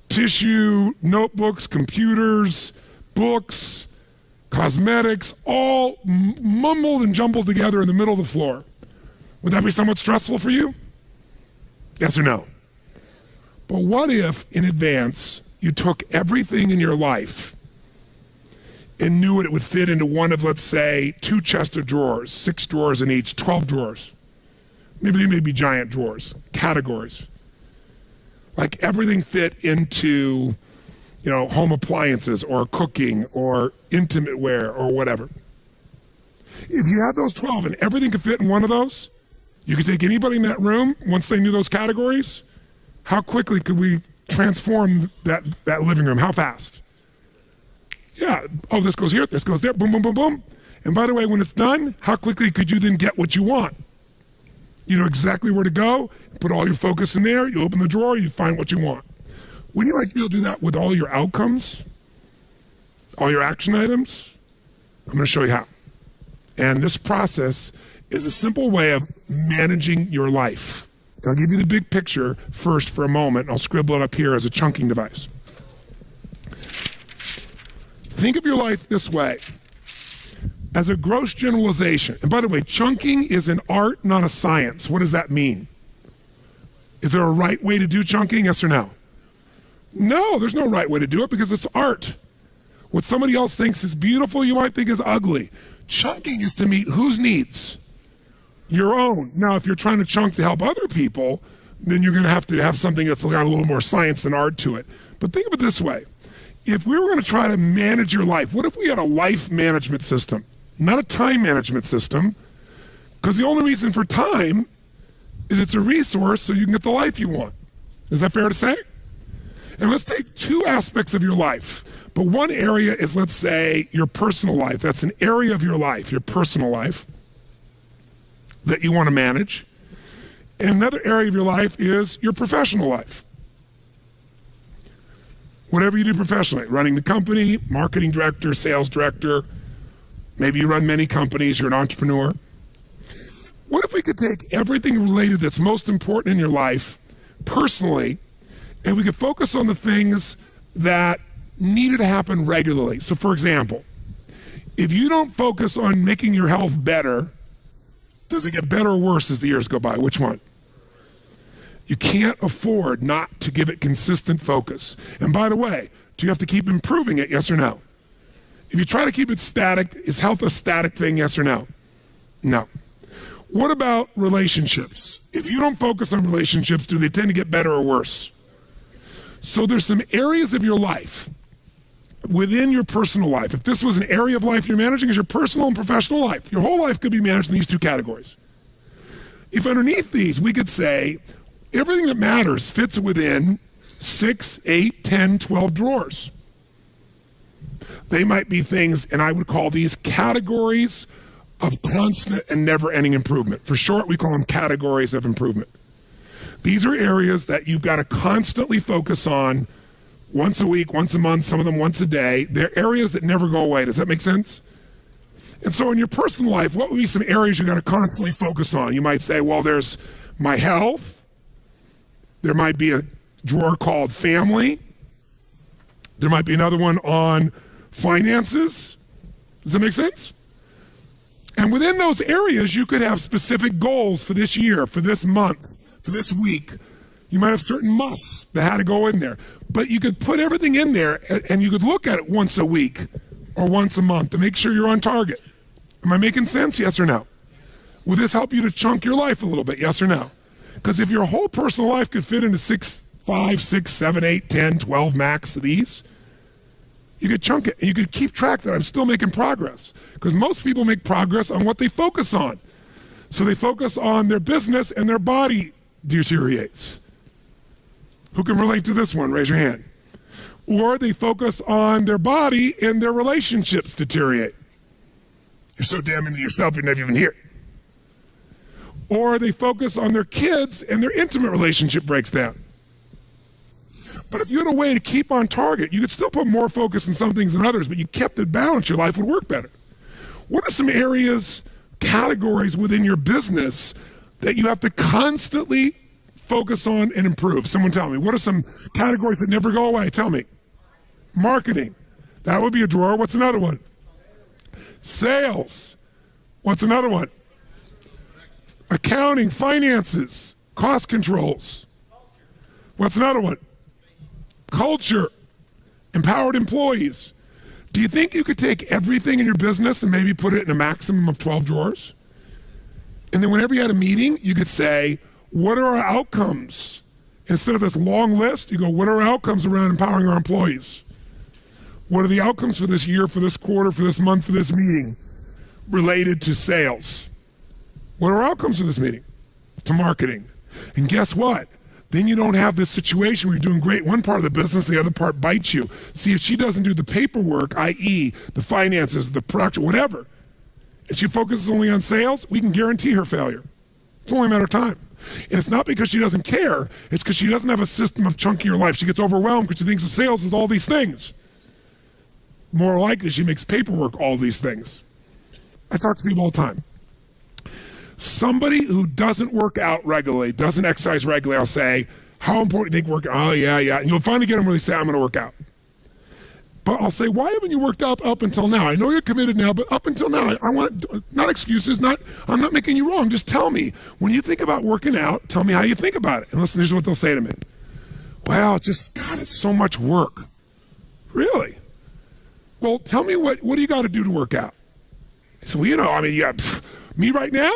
tissue, notebooks, computers, books, cosmetics, all mumbled and jumbled together in the middle of the floor. Would that be somewhat stressful for you? Yes or no? But what if, in advance, you took everything in your life and knew it would fit into one of, let's say, 2 chests of drawers, 6 drawers in each, 12 drawers. Maybe they may be giant drawers, categories. Like everything fit into, home appliances or cooking or intimate wear or whatever. If you had those 12 and everything could fit in one of those, you could take anybody in that room, once they knew those categories, how quickly could we transform that living room? How fast? Yeah, oh, this goes here, this goes there, boom, boom, boom, boom. And by the way, when it's done, how quickly could you then get what you want? You know exactly where to go, put all your focus in there, you open the drawer, you find what you want. Wouldn't you like to be able to do that with all your outcomes? All your action items? I'm going to show you how. And this process is a simple way of managing your life. And I'll give you the big picture first for a moment. I'll scribble it up here as a chunking device. Think of your life this way, as a gross generalization. And by the way, chunking is an art, not a science. What does that mean? Is there a right way to do chunking, yes or no? No, there's no right way to do it because it's art. What somebody else thinks is beautiful, you might think is ugly. Chunking is to meet whose needs? Your own. Now, if you're trying to chunk to help other people, then you're going to have something that's got a little more science than art to it. But think of it this way. If we were going to try to manage your life, what if we had a life management system, not a time management system? Because the only reason for time is it's a resource so you can get the life you want. Is that fair to say? And let's take 2 aspects of your life. But one area is, let's say, your personal life. That's an area of your life, your personal life, that you want to manage. And another area of your life is your professional life. Whatever you do professionally, running the company, marketing director, sales director, maybe you run many companies, you're an entrepreneur. What if we could take everything related that's most important in your life personally, and we could focus on the things that needed to happen regularly? So for example, if you don't focus on making your health better, does it get better or worse as the years go by? Which one? You can't afford not to give it consistent focus. And by the way, do you have to keep improving it, yes or no? If you try to keep it static, is health a static thing, yes or no? No. What about relationships? If you don't focus on relationships, do they tend to get better or worse? So there's some areas of your life within your personal life. If this was an area of life you're managing, is your personal and professional life. Your whole life could be managed in these 2 categories. If underneath these, we could say everything that matters fits within 6, 8, 10, 12 drawers. They might be things, and I would call these categories of constant and never-ending improvement. For short, we call them categories of improvement. These are areas that you've got to constantly focus on once a week, once a month, some of them once a day. They're areas that never go away. Does that make sense? And so in your personal life, what would be some areas you got to constantly focus on? You might say, well, there's my health. There might be a drawer called family. There might be another one on finances. Does that make sense? And within those areas, you could have specific goals for this year, for this month, for this week. You might have certain musts that had to go in there. But you could put everything in there and you could look at it once a week or once a month to make sure you're on target. Am I making sense? Yes or no? Will this help you to chunk your life a little bit? Yes or no? Because if your whole personal life could fit into 5, 6, 7, 8, 10, 12 max of these, you could chunk it and you could keep track that I'm still making progress. Because most people make progress on what they focus on. So they focus on their business and their body deteriorates. Who can relate to this one? Raise your hand. Or they focus on their body and their relationships deteriorate. You're so damn into yourself, you're never even here. Or they focus on their kids and their intimate relationship breaks down. But if you had a way to keep on target, you could still put more focus on some things than others, but you kept it balanced, your life would work better. What are some areas, categories within your business that you have to constantly focus on and improve? Someone tell me. What are some categories that never go away? Tell me. Marketing. That would be a drawer. What's another one? Sales. What's another one? Accounting, finances, cost controls. What's another one? Culture, empowered employees. Do you think you could take everything in your business and maybe put it in a maximum of 12 drawers? And then whenever you had a meeting, you could say, what are our outcomes? Instead of this long list, you go, what are our outcomes around empowering our employees? What are the outcomes for this year, for this quarter, for this month, for this meeting related to sales? What are our outcomes for this meeting? To marketing. And guess what? Then you don't have this situation where you're doing great one part of the business, the other part bites you. See, if she doesn't do the paperwork, i.e. the finances, the production, whatever, and she focuses only on sales, we can guarantee her failure. It's only a matter of time. And it's not because she doesn't care, it's because she doesn't have a system of chunking her life. She gets overwhelmed because she thinks of sales as all these things. More likely, she makes paperwork all these things. I talk to people all the time. Somebody who doesn't work out regularly, doesn't exercise regularly, I'll say, how important do you think work out? Oh, yeah. And you'll finally get them where they say, I'm going to work out. But I'll say, why haven't you worked out up until now? I know you're committed now, but up until now, I want, not excuses, I'm not making you wrong. Just tell me, when you think about working out, tell me how you think about it. And listen, this is what they'll say to me. Well, God, it's so much work. Really? Well, tell me what do you got to do to work out? I said, well, me right now,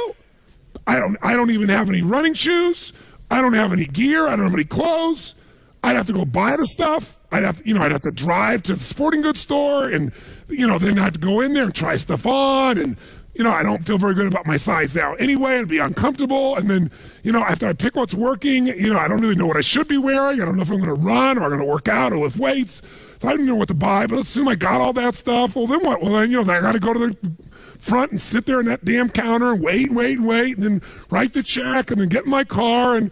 I don't even have any running shoes. I don't have any gear. I don't have any clothes. I'd have to go buy the stuff. I'd have to drive to the sporting goods store and, then I have to go in there and try stuff on. And, I don't feel very good about my size now anyway. It'd be uncomfortable. And then, after I pick what's working, I don't really know what I should be wearing. I don't know if I'm going to run or I'm going to work out or lift weights. So I don't know what to buy, but let's assume I got all that stuff. Well, then what? Well, then, I got to go to the front and sit there in that damn counter and wait, and then write the check and then get in my car. And,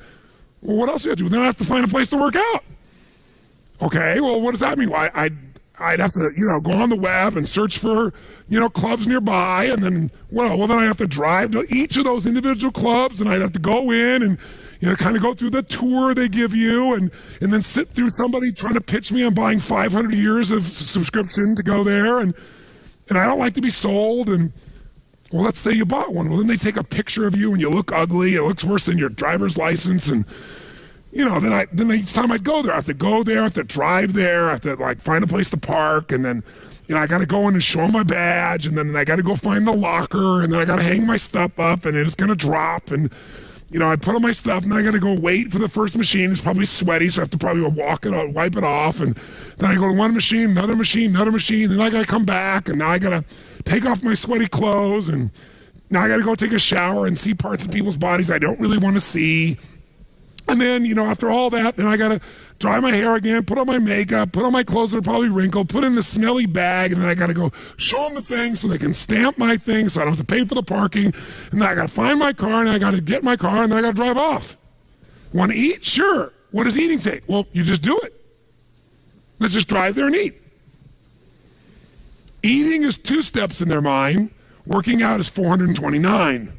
well, what else do I do? Then I have to find a place to work out. Okay, well, what does that mean? Well, I'd have to, go on the web and search for, clubs nearby. And then, then I have to drive to each of those individual clubs and I'd have to go in and, kind of go through the tour they give you and then sit through somebody trying to pitch me on buying 500 years of subscription to go there. And I don't like to be sold. And, well, let's say you bought one. Well, then they take a picture of you and you look ugly. It looks worse than your driver's license. And, then each time I go there, I have to go there, I have to drive there, I have to find a place to park. And then, I got to go in and show my badge. And then I got to go find the locker. And then I got to hang my stuff up and then it's going to drop. And, I put on my stuff and then I got to go wait for the first machine. It's probably sweaty, so I have to probably walk it out, wipe it off. And then I go to one machine, another machine. Then I got to come back and now I got to take off my sweaty clothes. And now I got to go take a shower and see parts of people's bodies I don't really want to see. And then, after all that, then I got to dry my hair again, put on my makeup, put on my clothes that are probably wrinkled, put in the smelly bag, and then I got to go show them the thing so they can stamp my thing so I don't have to pay for the parking. And then I got to find my car, and I got to get my car, and then I got to drive off. Want to eat? Sure. What does eating take? Well, you just do it. Let's just drive there and eat. Eating is 2 steps in their mind. Working out is 429.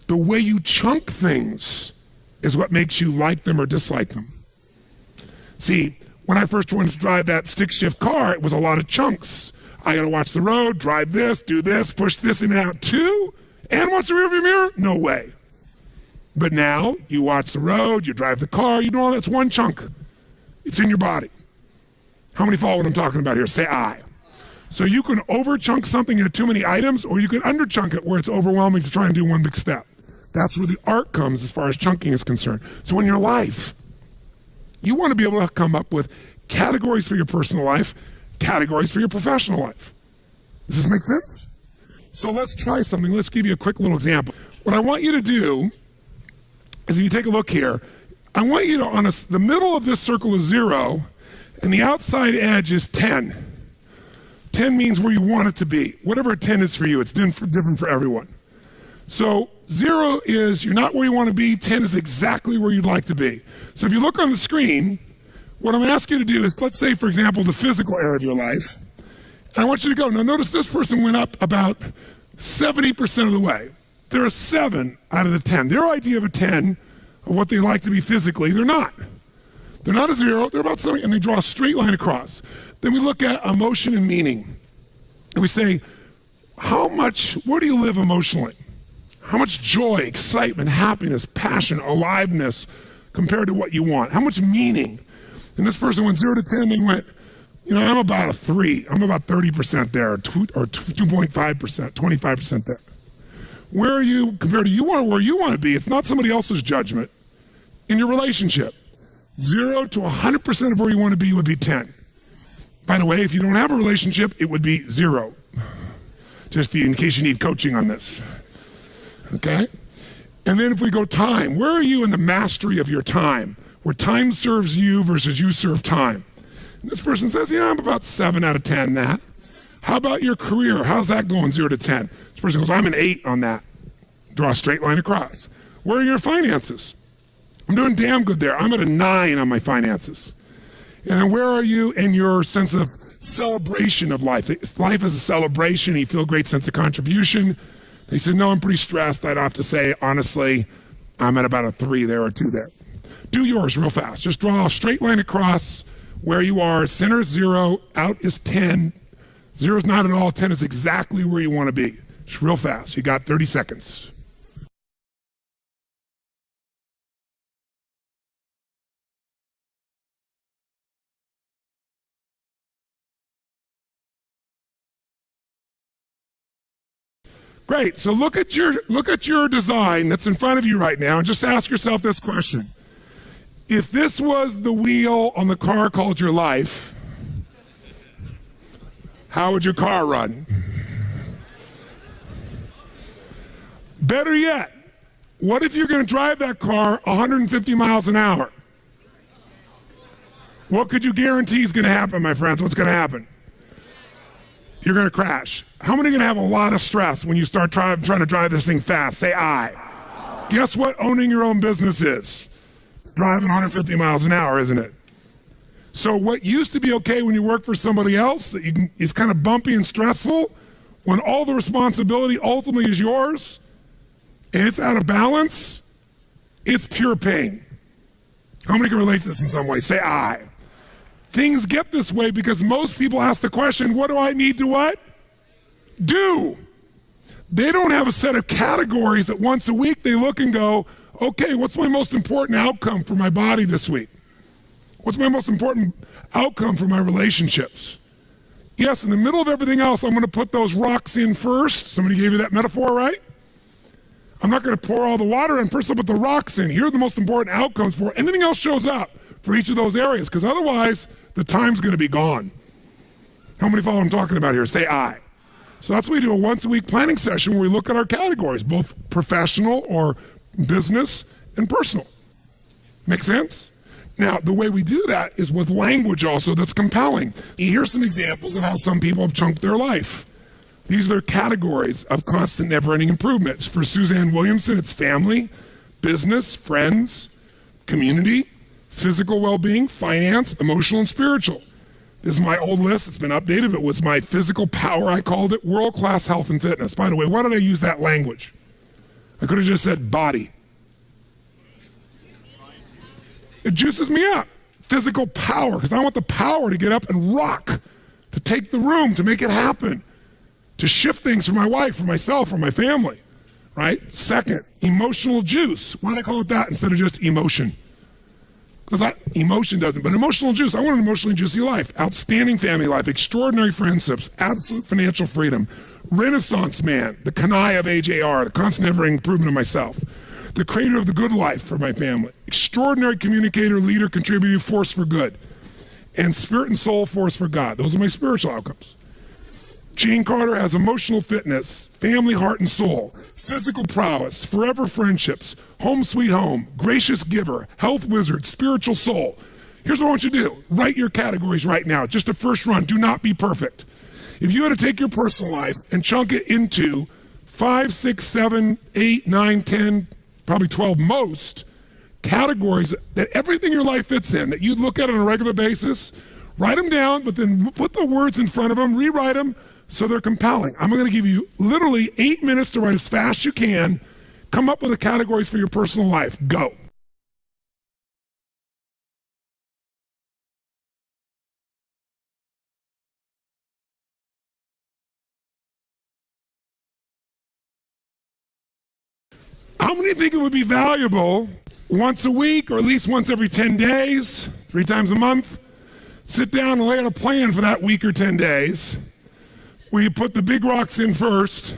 The way you chunk things is what makes you like them or dislike them. See, when I first wanted to drive that stick shift car, it was a lot of chunks. I got to watch the road, drive this, do this, push this in and out too, and watch the rearview mirror? No way. But now, you watch the road, you drive the car, you do all that's one chunk. It's in your body. How many follow what I'm talking about here? Say I. So you can over-chunk something into too many items, or you can under-chunk it where it's overwhelming to try and do one big step. That's where the art comes as far as chunking is concerned. So in your life, you want to be able to come up with categories for your personal life, categories for your professional life. Does this make sense? So let's try something. Let's give you a quick little example. What I want you to do is, if you take a look here, I want you to, the middle of this circle is 0, and the outside edge is 10. 10 means where you want it to be. Whatever a 10 is for you, it's different for everyone. So 0 is you're not where you want to be. 10 is exactly where you'd like to be. So if you look on the screen, What I'm asking you to do is, let's say, for example, the physical area of your life. And I want you to go. Now, notice this person went up about 70% of the way. They're a 7 out of the 10. Their idea of a 10, of what they like to be physically, they're not. They're not a 0. They're about 7, and they draw a straight line across. Then we look at emotion and meaning. And we say, where do you live emotionally? How much joy, excitement, happiness, passion, aliveness compared to what you want? How much meaning? And this person went 0 to 10, they went, I'm about a 3. I'm about 30% there, or 2.5%, 25% there. Where are you compared to where you want to be? It's not somebody else's judgment. In your relationship, 0 to 100% of where you want to be would be 10. By the way, if you don't have a relationship, it would be 0. Just in case you need coaching on this. Okay? And then if we go time, where are you in the mastery of your time? Where time serves you versus you serve time. And this person says, I'm about 7 out of 10 that. How about your career? How's that going 0 to 10? This person goes, I'm an 8 on that. Draw a straight line across. Where are your finances? I'm doing damn good there. I'm at a 9 on my finances. And then where are you in your sense of celebration of life? Life is a celebration. You feel a great sense of contribution. They said, no, I'm pretty stressed. I'd have to say, honestly, I'm at about a 3 there or 2 there. Do yours real fast. Just draw a straight line across where you are. Center is 0, out is 10. 0 is not at all. 10 is exactly where you want to be. Just real fast. You got 30 seconds. Great. So look at your design that's in front of you right now and just ask yourself this question. If this was the wheel on the car called your life, how would your car run? Better yet, what if you're going to drive that car 150 miles an hour? What could you guarantee is going to happen, my friends? What's going to happen? You're going to crash. How many are going to have a lot of stress when you start trying to drive this thing fast? Say I. Guess what owning your own business is? Driving 150 miles an hour, isn't it? So what used to be okay when you work for somebody else, it's kind of bumpy and stressful, when all the responsibility ultimately is yours, and it's out of balance, it's pure pain. How many can relate to this in some way? Say I. Things get this way because most people ask the question, what do I need to what? Do. They don't have a set of categories that once a week they look and go, okay, what's my most important outcome for my body this week? What's my most important outcome for my relationships? Yes, in the middle of everything else, I'm going to put those rocks in first. Somebody gave you that metaphor, right? I'm not going to pour all the water in. First, I'll put the rocks in. Here are the most important outcomes for anything else shows up for each of those areas, because otherwise the time's going to be gone. How many follow what I'm talking about here? Say I. So that's why we do a once-a-week planning session where we look at our categories, both professional or business and personal. Make sense? Now, the way we do that is with language also that's compelling. Here's some examples of how some people have chunked their life. These are their categories of constant never-ending improvements. For Suzanne Williamson, it's family, business, friends, community, physical well-being, finance, emotional, and spiritual. This is my old list. It's been updated, but with my physical power, I called it world-class health and fitness. By the way, why did I use that language? I could have just said body. It juices me up. Physical power, because I want the power to get up and rock, to take the room, to make it happen, to shift things for my wife, for myself, for my family, right? Second, emotional juice. Why did I call it that instead of just emotion? Because that emotion doesn't, but emotional juice, I want an emotionally juicy life. Outstanding family life, extraordinary friendships, absolute financial freedom, Renaissance man, the Kanai of AJR, the constant never-ending improvement of myself, the creator of the good life for my family, extraordinary communicator, leader, contributor, force for good, and spirit and soul force for God. Those are my spiritual outcomes. Gene Carter has emotional fitness, family, heart, and soul, physical prowess, forever friendships, home sweet home, gracious giver, health wizard, spiritual soul. Here's what I want you to do. Write your categories right now. Just a first run. Do not be perfect. If you had to take your personal life and chunk it into 5, 6, 7, 8, 9, 10, probably 12 most categories that everything in your life fits in, that you look at on a regular basis, write them down, but then put the words in front of them, rewrite them so they're compelling. I'm going to give you literally 8 minutes to write as fast as you can. Come up with the categories for your personal life. Go. How many think it would be valuable once a week or at least once every 10 days, 3 times a month, sit down and lay out a plan for that week or 10 days where you put the big rocks in first,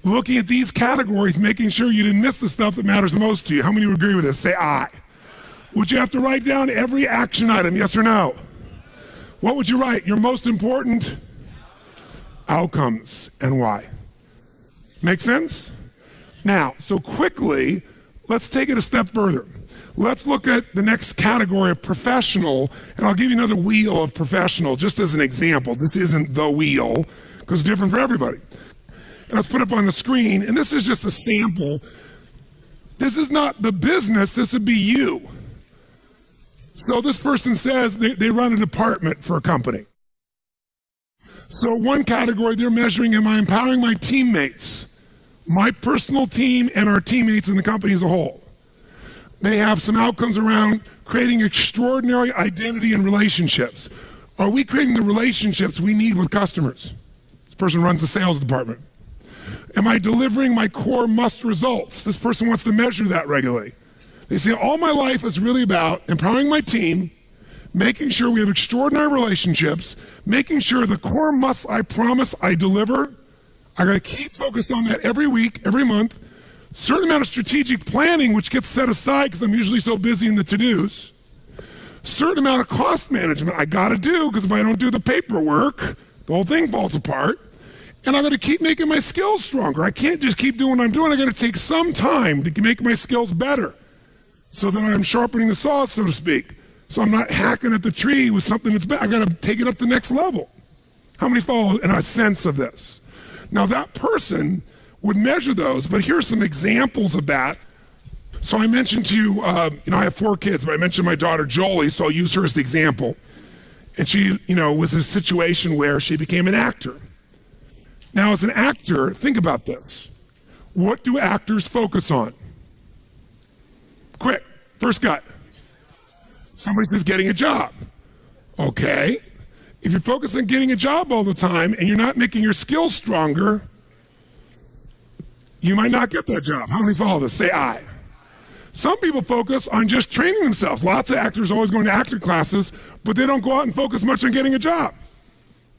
looking at these categories, making sure you didn't miss the stuff that matters most to you. How many would agree with this? Say aye. Would you have to write down every action item, yes or no? What would you write? Your most important outcomes and why. Make sense? Now, so quickly, let's take it a step further. Let's look at the next category of professional, and I'll give you another wheel of professional just as an example. This isn't the wheel, because it's different for everybody. And let's put it up on the screen, and this is just a sample. This is not the business, this would be you. So this person says they run a department for a company. So one category they're measuring, am I empowering my teammates, my personal team and our teammates in the company as a whole? They have some outcomes around creating extraordinary identity and relationships. Are we creating the relationships we need with customers? This person runs the sales department. Am I delivering my core must results? This person wants to measure that regularly. They say, all my life is really about empowering my team, making sure we have extraordinary relationships, making sure the core must I promise I deliver. I got to keep focused on that every week, every month. Certain amount of strategic planning, which gets set aside because I'm usually so busy in the to-dos. Certain amount of cost management I got to do because if I don't do the paperwork, the whole thing falls apart. And I got to keep making my skills stronger. I can't just keep doing what I'm doing. I got to take some time to make my skills better so that I'm sharpening the saw, so to speak. So I'm not hacking at the tree with something that's bad. I got to take it up to the next level. How many follow in a sense of this? Now that person would measure those, but here's some examples of that. So I mentioned to you, I have 4 kids, but I mentioned my daughter Jolie, so I'll use her as the example. And she, was in a situation where she became an actor. Now as an actor, think about this. What do actors focus on? Quick, first gut. Somebody says getting a job. Okay. If you're focused on getting a job all the time and you're not making your skills stronger, you might not get that job. How many follow this? Say aye. Some people focus on just training themselves. Lots of actors always going to actor classes, but they don't go out and focus much on getting a job.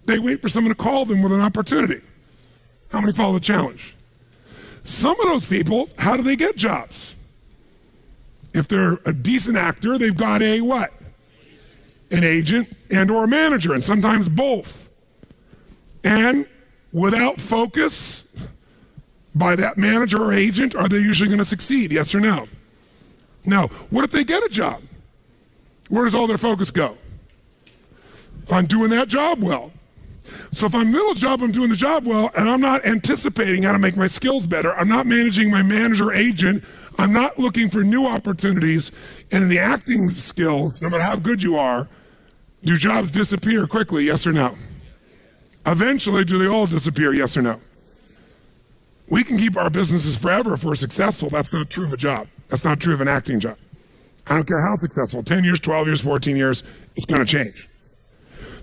They wait for someone to call them with an opportunity. How many follow the challenge? Some of those people, how do they get jobs? If they're a decent actor, they've got a what? An agent and or a manager, and sometimes both. And without focus by that manager or agent, are they usually going to succeed? Yes or no? No. What if they get a job? Where does all their focus go? On doing that job well. So if I'm in the middle of the job, I'm doing the job well, and I'm not anticipating how to make my skills better, I'm not managing my manager or agent, I'm not looking for new opportunities, and in the acting skills, no matter how good you are, do jobs disappear quickly, yes or no? Eventually, do they all disappear, yes or no? We can keep our businesses forever if we're successful. That's not true of a job. That's not true of an acting job. I don't care how successful, 10 years, 12 years, 14 years, it's going to change.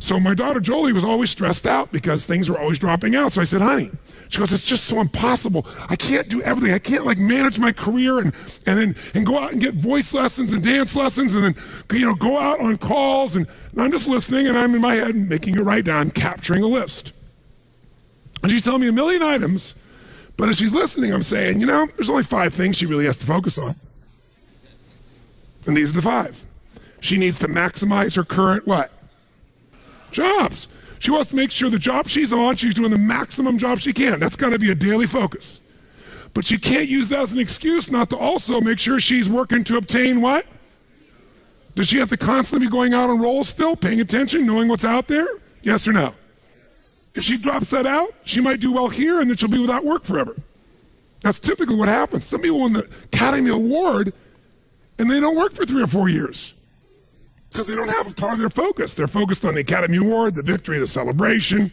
So my daughter Jolie was always stressed out because things were always dropping out. So I said, honey, she goes, it's just so impossible. I can't do everything. I can't manage my career and go out and get voice lessons and dance lessons and then, go out on calls. And I'm just listening and I'm in my head making it right down, capturing a list. And she's telling me a million items, but as she's listening, I'm saying, there's only 5 things she really has to focus on. And these are the 5. She needs to maximize her current what? Jobs. She wants to make sure the job she's on, she's doing the maximum job she can. That's got to be a daily focus. But she can't use that as an excuse not to also make sure she's working to obtain what? Does she have to constantly be going out on roles still, paying attention, knowing what's out there? Yes or no? If she drops that out, she might do well here and then she'll be without work forever. That's typically what happens. Some people win the Academy Award and they don't work for 3 or 4 years because they don't have a part of their focus. They're focused on the Academy Award, the victory, the celebration.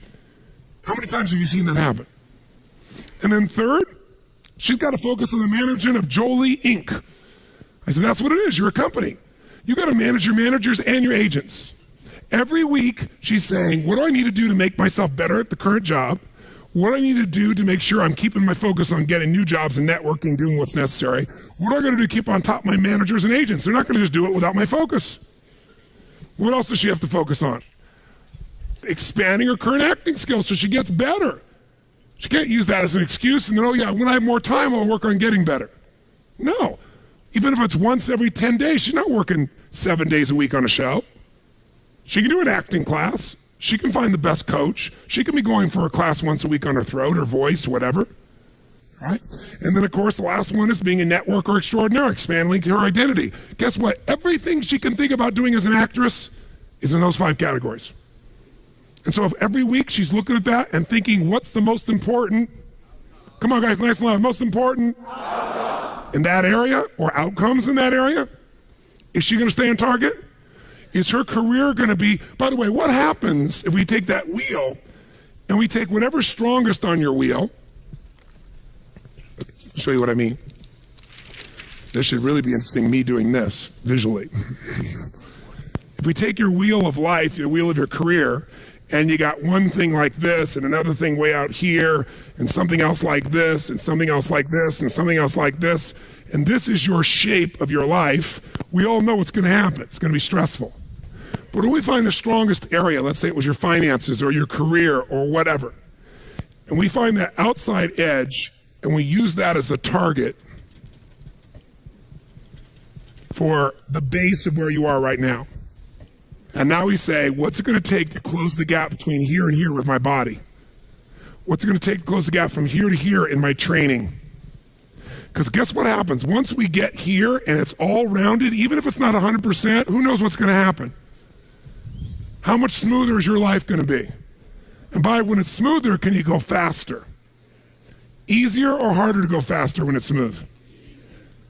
How many times have you seen that happen? And then third, she's got to focus on the management of Jolie Inc. I said, that's what it is. You're a company. You got to manage your managers and your agents. Every week, she's saying, what do I need to do to make myself better at the current job? What do I need to do to make sure I'm keeping my focus on getting new jobs and networking, doing what's necessary? What do I got to do to keep on top of my managers and agents? They're not going to just do it without my focus. What else does she have to focus on? Expanding her current acting skills so she gets better. She can't use that as an excuse and then, oh yeah, when I have more time, I'll work on getting better. No. Even if it's once every 10 days, she's not working 7 days a week on a show. She can do an acting class. She can find the best coach. She can be going for a class once a week on her throat or voice, whatever. Right? And then, of course, the last one is being a networker extraordinaire, expanding her identity. Guess what? Everything she can think about doing as an actress is in those 5 categories. And so if every week she's looking at that and thinking, what's the most important? Come on, guys, nice and loud. Most important in that area or outcomes in that area? Is she going to stay on target? Is her career going to be, by the way, what happens if we take that wheel and we take whatever's strongest on your wheel? I'll show you what I mean. This should really be interesting, me doing this visually. If we take your wheel of life, your wheel of your career, and you got one thing like this and another thing way out here and something else like this and something else like this and something else like this, and this is your shape of your life, we all know what's going to happen. It's going to be stressful. But when we find the strongest area, let's say it was your finances or your career or whatever, and we find that outside edge and we use that as the target for the base of where you are right now. And now we say, what's it going to take to close the gap between here and here with my body? What's it going to take to close the gap from here to here in my training? Because guess what happens? Once we get here and it's all rounded, even if it's not 100%, who knows what's going to happen? How much smoother is your life going to be? And by when it's smoother, can you go faster? Easier or harder to go faster when it's smooth?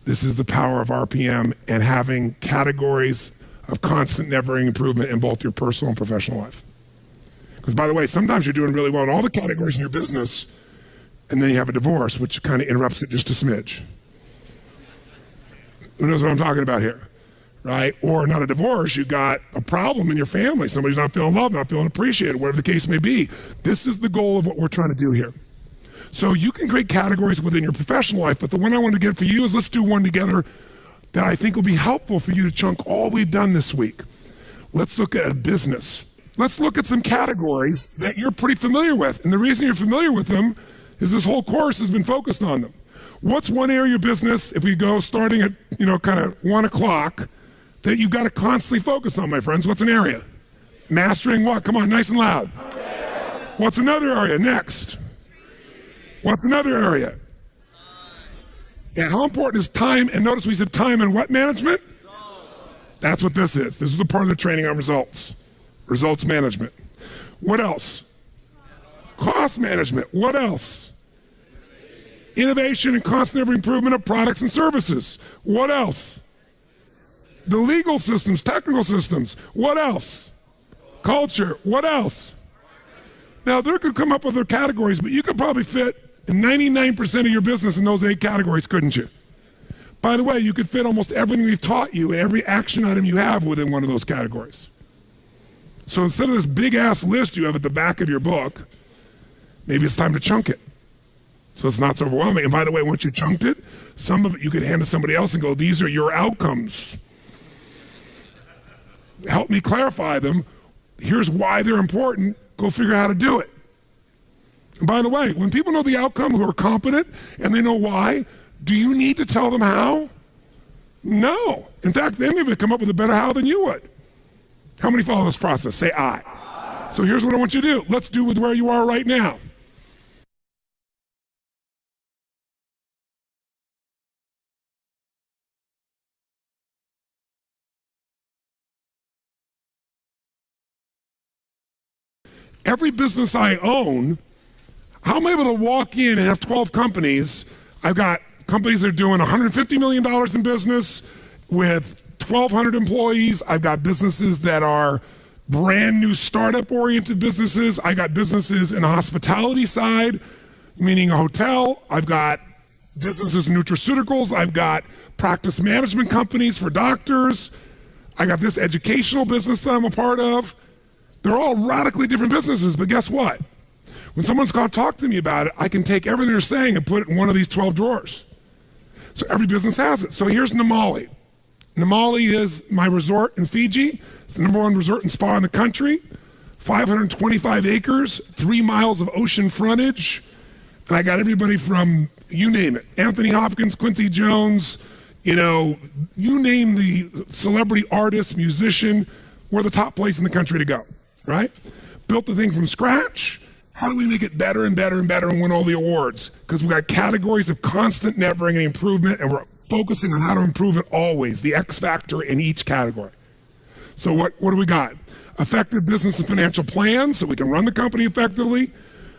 This is the power of RPM and having categories of constant, never-ending improvement in both your personal and professional life. Because, by the way, sometimes you're doing really well in all the categories in your business, and then you have a divorce, which kind of interrupts it just a smidge. Who knows what I'm talking about here, right? Or not a divorce, you got a problem in your family. Somebody's not feeling loved, not feeling appreciated, whatever the case may be. This is the goal of what we're trying to do here. So you can create categories within your professional life, but the one I want to get for you is let's do one together that I think will be helpful for you to chunk all we've done this week. Let's look at a business. Let's look at some categories that you're pretty familiar with. And the reason you're familiar with them is this whole course has been focused on them. What's one area of your business, if we go starting at, kind of 1 o'clock, that you've got to constantly focus on, my friends? What's an area? Mastering what? Come on, nice and loud. What's another area? Next. What's another area? And how important is time? And notice we said time and what management? That's what this is. This is the part of the training on results. Results management. What else? Cost management. What else? Innovation and constant ever improvement of products and services. What else? The legal systems, technical systems. What else? Culture. What else? Now, there could come up with other categories, but you could probably fit 99% of your business in those 8 categories, couldn't you? By the way, you could fit almost everything we've taught you and every action item you have within one of those categories. So instead of this big-ass list you have at the back of your book, maybe it's time to chunk it so it's not so overwhelming. And by the way, once you chunked it, some of it you could hand to somebody else and go, these are your outcomes. Help me clarify them. Here's why they're important. Go figure out how to do it. And by the way, when people know the outcome who are competent and they know why, do you need to tell them how? No. In fact, they may have come up with a better how than you would. How many follow this process? Say I. So here's what I want you to do. Let's do with where you are right now. Every business I own, how am I able to walk in and have 12 companies? I've got companies that are doing $150 million in business with 1,200 employees. I've got businesses that are brand new startup oriented businesses. I got businesses in the hospitality side, meaning a hotel. I've got businesses in nutraceuticals. I've got practice management companies for doctors. I got this educational business that I'm a part of. They're all radically different businesses, but guess what? When someone's going to talk to me about it, I can take everything they're saying and put it in one of these 12 drawers. So every business has it. So here's Namali. Namali is my resort in Fiji. It's the #1 resort and spa in the country. 525 acres, 3 miles of ocean frontage. And I got everybody from, you name it, Anthony Hopkins, Quincy Jones, you name the celebrity artist, musician, we're the top place in the country to go, right? Built the thing from scratch. How do we make it better and better and better and win all the awards? Because we've got categories of constant, never-ending improvement, and we're focusing on how to improve it always, the X factor in each category. So what do we got? Effective business and financial plans so we can run the company effectively.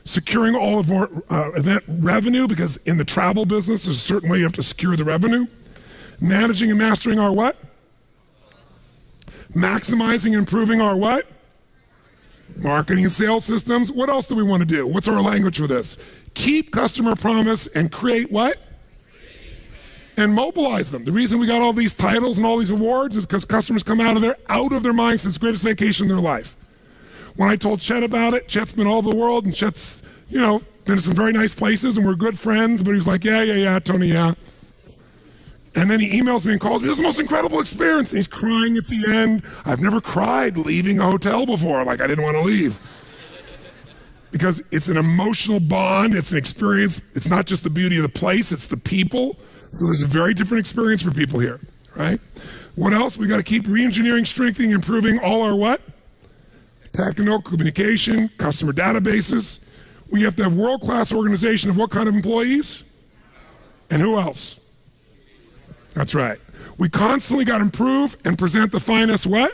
Securing all of our event revenue, because in the travel business, there's a certain way you have to secure the revenue. Managing and mastering our what? Maximizing and improving our what? Marketing and sales systems. What else do we want to do? What's our language for this? Keep customer promise and create what? And mobilize them. The reason we got all these titles and all these awards is because customers come out of their minds. It's the greatest vacation in their life. When I told Chet about it, Chet's been all over the world, and Chet's, been to some very nice places, and we're good friends, but he was like, yeah, Tony, yeah. And then he emails me and calls me, this is the most incredible experience. And he's crying at the end. I've never cried leaving a hotel before, like I didn't want to leave. Because it's an emotional bond, it's an experience. It's not just the beauty of the place, it's the people. So there's a very different experience for people here, right? What else? We got to keep re-engineering, strengthening, improving all our what? Technical communication, customer databases. We have to have world-class organization of what kind of employees? And who else? That's right. We constantly got to improve and present the finest what?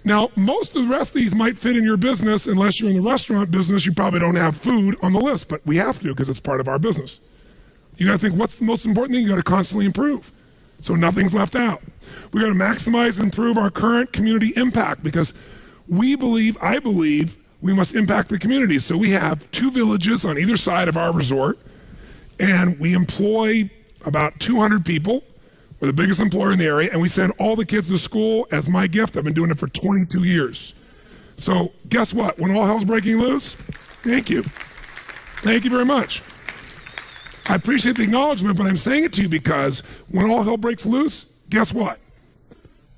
Now, most of the rest of these might fit in your business. Unless you're in the restaurant business, you probably don't have food on the list, but we have to because it's part of our business. You got to think, what's the most important thing? You got to constantly improve, so nothing's left out. We got to maximize and improve our current community impact because I believe we must impact the community. So we have 2 villages on either side of our resort, and we employ about 200 people. We're the biggest employer in the area, and we send all the kids to school as my gift. I've been doing it for 22 years. So guess what? When all hell's breaking loose, thank you. Thank you very much. I appreciate the acknowledgement, but I'm saying it to you because when all hell breaks loose, guess what?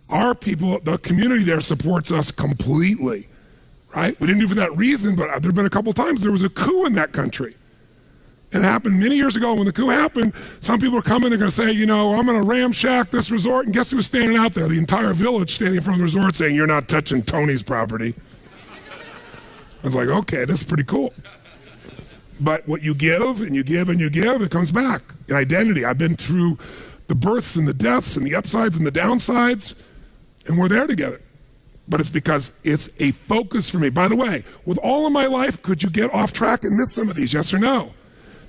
Our people, the community there supports us completely, right? We didn't do it for that reason, but there have been a couple times there was a coup in that country. It happened many years ago. When the coup happened, some people are coming, they're going to say, I'm going to ramshack this resort, and guess who was standing out there? The entire village standing in front of the resort saying, you're not touching Tony's property. I was like, okay, that's pretty cool. But what you give and you give and you give, it comes back in identity. I've been through the births and the deaths and the upsides and the downsides, and we're there together. But it's because it's a focus for me. By the way, with all of my life, could you get off track and miss some of these? Yes or no?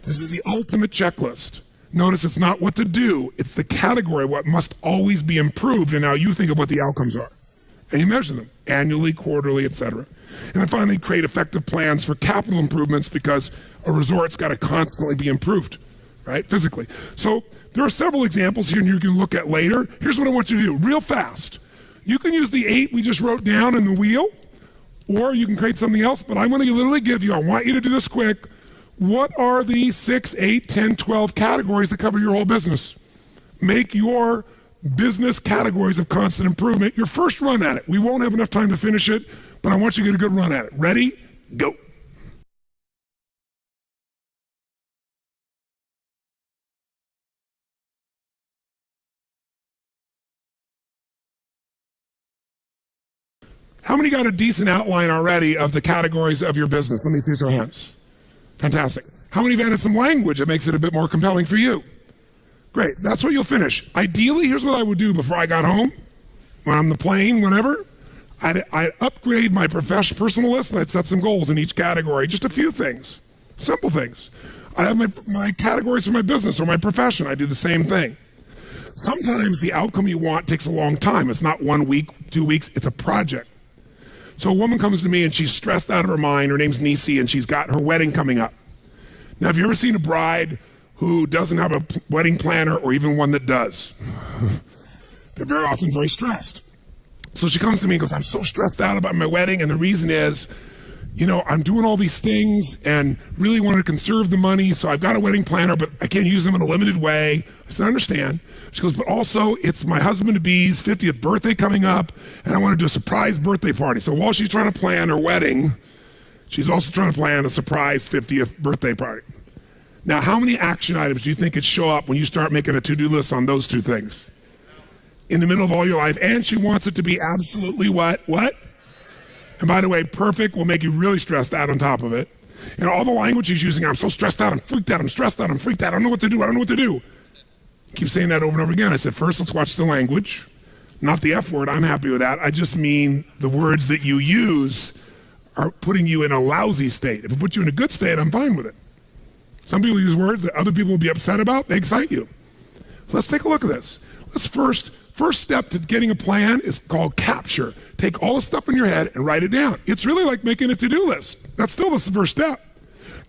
This is the ultimate checklist. Notice it's not what to do, it's the category, what must always be improved, and now you think of what the outcomes are. And you measure them annually, quarterly, etc. And then finally, create effective plans for capital improvements because a resort's got to constantly be improved, right, physically. So there are several examples here and you can look at later. Here's what I want you to do, real fast. You can use the 8 we just wrote down in the wheel, or you can create something else, but I'm going to literally give you, I want you to do this quick, what are the 6, 8, 10, 12 categories that cover your whole business? Make your business categories of constant improvement your first run at it. We won't have enough time to finish it, but I want you to get a good run at it. Ready? Go. How many got a decent outline already of the categories of your business? Let me see your hands. Fantastic. How many have added some language that makes it a bit more compelling for you? Great. That's what you'll finish. Ideally, here's what I would do before I got home, when I'm on the plane, whenever. I'd upgrade my personal list, and I'd set some goals in each category. Just a few things, simple things. I have my categories for my business or my profession. I do the same thing. Sometimes the outcome you want takes a long time. It's not 1 week, 2 weeks, it's a project. So a woman comes to me and she's stressed out of her mind. Her name's Nisi, and she's got her wedding coming up. Now, have you ever seen a bride who doesn't have a wedding planner, or even one that does? They're very often very stressed. So she comes to me and goes, I'm so stressed out about my wedding, and the reason is, I'm doing all these things and really want to conserve the money, so I've got a wedding planner, but I can't use them in a limited way. I said, I understand. She goes, but also it's my husband-to-be's 50th birthday coming up, and I want to do a surprise birthday party. So while she's trying to plan her wedding, she's also trying to plan a surprise 50th birthday party. Now, how many action items do you think could show up when you start making a to-do list on those two things? In the middle of all your life, and she wants it to be absolutely what? And by the way, perfect will make you really stressed out on top of it. And all the language he's using, I'm so stressed out, I'm freaked out, I'm stressed out, I'm freaked out, I don't know what to do, I don't know what to do. Keep saying that over and over again. I said, first, let's watch the language. Not the F word, I'm happy with that. I just mean the words that you use are putting you in a lousy state. If it puts you in a good state, I'm fine with it. Some people use words that other people will be upset about, they excite you. Let's take a look at this. Let's first step to getting a plan is called capture. Take all the stuff in your head and write it down. It's really like making a to-do list. That's still the first step.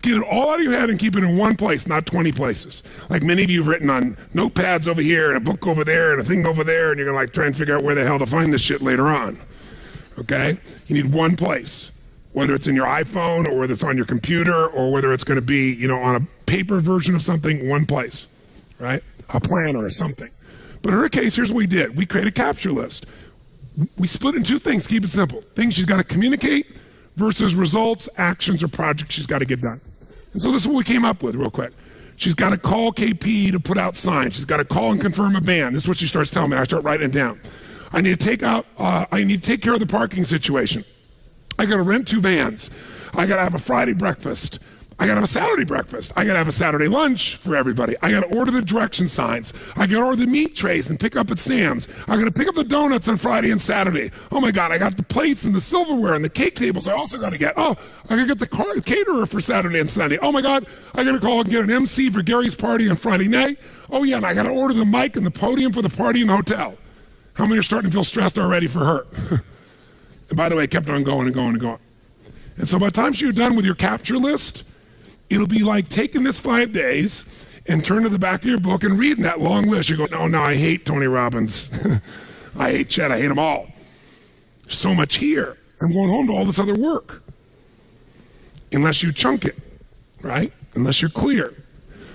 Get it all out of your head and keep it in one place, not 20 places. Like many of you have written on notepads over here and a book over there and a thing over there, and you're gonna try and figure out where the hell to find this shit later on. Okay? You need one place, whether it's in your iPhone or whether it's on your computer or whether it's gonna be, on a paper version of something, one place, right? A planner or something. But in her case, here's what we did. We created a capture list. We split it in two things, keep it simple. Things she's got to communicate versus results, actions, or projects she's got to get done. And so this is what we came up with real quick. She's got to call KP to put out signs. She's got to call and confirm a band. This is what she starts telling me. I start writing it down. I need to take care of the parking situation. I got to rent 2 vans. I got to have a Friday breakfast. I got to have a Saturday breakfast. I got to have a Saturday lunch for everybody. I got to order the direction signs. I got to order the meat trays and pick up at Sam's. I got to pick up the donuts on Friday and Saturday. Oh my God, I got the plates and the silverware and the cake tables I also got to get. Oh, I got to get the caterer for Saturday and Sunday. Oh my God, I got to call and get an MC for Gary's party on Friday night. Oh yeah, and I got to order the mic and the podium for the party in the hotel. How many are starting to feel stressed already for her? And by the way, it kept on going and going and going. And so by the time you're done with your capture list, it'll be like taking this 5 days and turn to the back of your book and reading that long list. You go, no, I hate Tony Robbins. I hate Chet, I hate them all. So much here. I'm going home to all this other work. Unless you chunk it, right? Unless you're clear.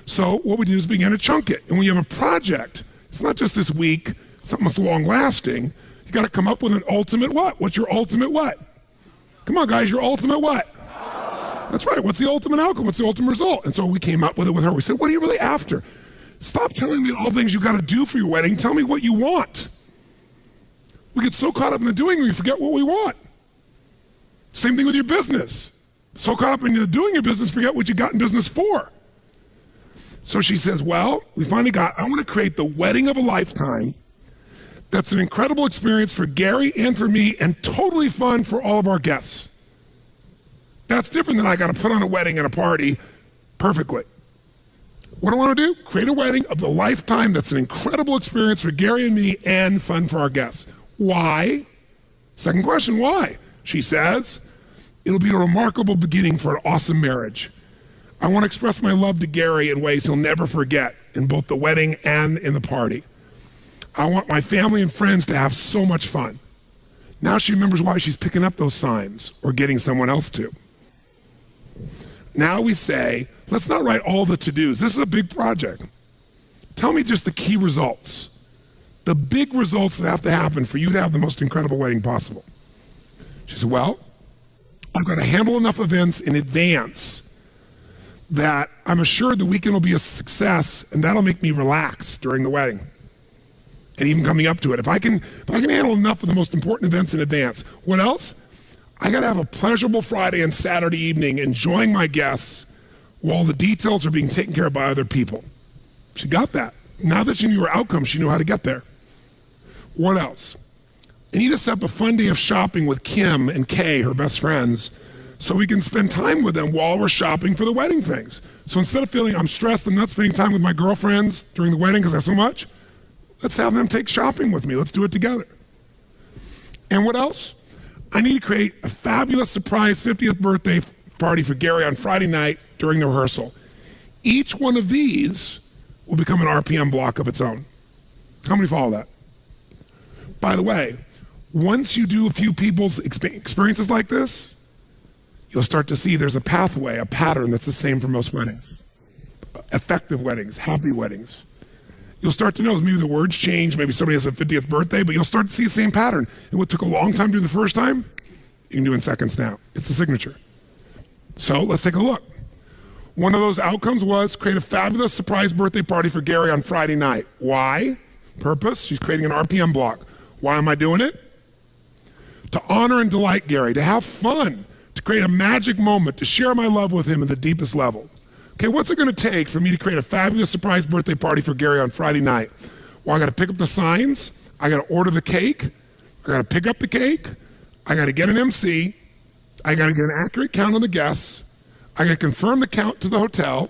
So what we did is begin to chunk it. And when you have a project, it's not just this week, something that's long lasting. You got to come up with an ultimate what? What's your ultimate what? Come on, guys, your ultimate what? That's right. What's the ultimate outcome? What's the ultimate result? And so we came up with it with her. We said, what are you really after? Stop telling me all the things you got to do for your wedding. Tell me what you want. We get so caught up in the doing, we forget what we want. Same thing with your business. So caught up in the doing your business, forget what you got in business for. So she says, well, I want to create the wedding of a lifetime that's an incredible experience for Gary and for me and totally fun for all of our guests. That's different than I got to put on a wedding and a party perfectly. What do I want to do? Create a wedding of the lifetime that's an incredible experience for Gary and me and fun for our guests. Why? Second question, why? She says, it'll be a remarkable beginning for an awesome marriage. I want to express my love to Gary in ways he'll never forget in both the wedding and in the party. I want my family and friends to have so much fun. Now she remembers why she's picking up those signs or getting someone else to. Now we say, let's not write all the to-dos. This is a big project. Tell me just the key results. The big results that have to happen for you to have the most incredible wedding possible. She said, well, I've got to handle enough events in advance that I'm assured the weekend will be a success, and that'll make me relax during the wedding and even coming up to it. If I can handle enough of the most important events in advance. What else? I got to have a pleasurable Friday and Saturday evening enjoying my guests while the details are being taken care of by other people. She got that. Now that she knew her outcome, she knew how to get there. What else? I need to set up a fun day of shopping with Kim and Kay, her best friends, so we can spend time with them while we're shopping for the wedding things. So instead of feeling I'm stressed and not spending time with my girlfriends during the wedding because I have so much, Let's have them take shopping with me. Let's do it together. And what else? I need to create a fabulous surprise 50th birthday party for Gary on Friday night during the rehearsal. Each one of these will become an RPM block of its own. How many follow that? By the way, once you do a few people's experiences like this, you'll start to see there's a pathway, a pattern that's the same for most weddings. Effective weddings, happy weddings. You'll start to know maybe the words change, maybe somebody has a 50th birthday, but you'll start to see the same pattern. And what took a long time to do the first time, you can do in seconds now. It's the signature. So let's take a look. One of those outcomes was create a fabulous surprise birthday party for Gary on Friday night. Why? Purpose, she's creating an RPM block. Why am I doing it? To honor and delight Gary, to have fun, to create a magic moment, to share my love with him at the deepest level. Okay, what's it gonna take for me to create a fabulous surprise birthday party for Gary on Friday night? Well, I gotta pick up the signs, I gotta order the cake, I gotta pick up the cake, I gotta get an MC, I gotta get an accurate count on the guests, I gotta confirm the count to the hotel,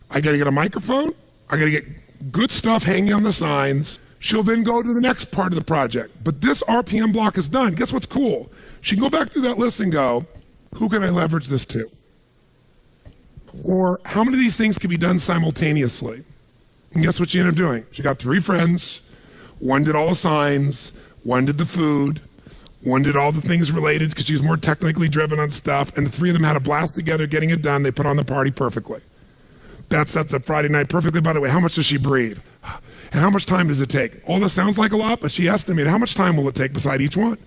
I gotta get a microphone, I gotta get good stuff hanging on the signs. She'll then go to the next part of the project. But this RPM block is done. Guess what's cool? She can go back through that list and go, who can I leverage this to? Or how many of these things can be done simultaneously? And guess what she ended up doing? She got 3 friends. One did all the signs. One did the food. One did all the things related because she was more technically driven on stuff. And the 3 of them had a blast together getting it done. They put on the party perfectly. That sets up Friday night perfectly. By the way, how much does she breathe? And how much time does it take? All this sounds like a lot, but she estimated how much time will it take beside each one?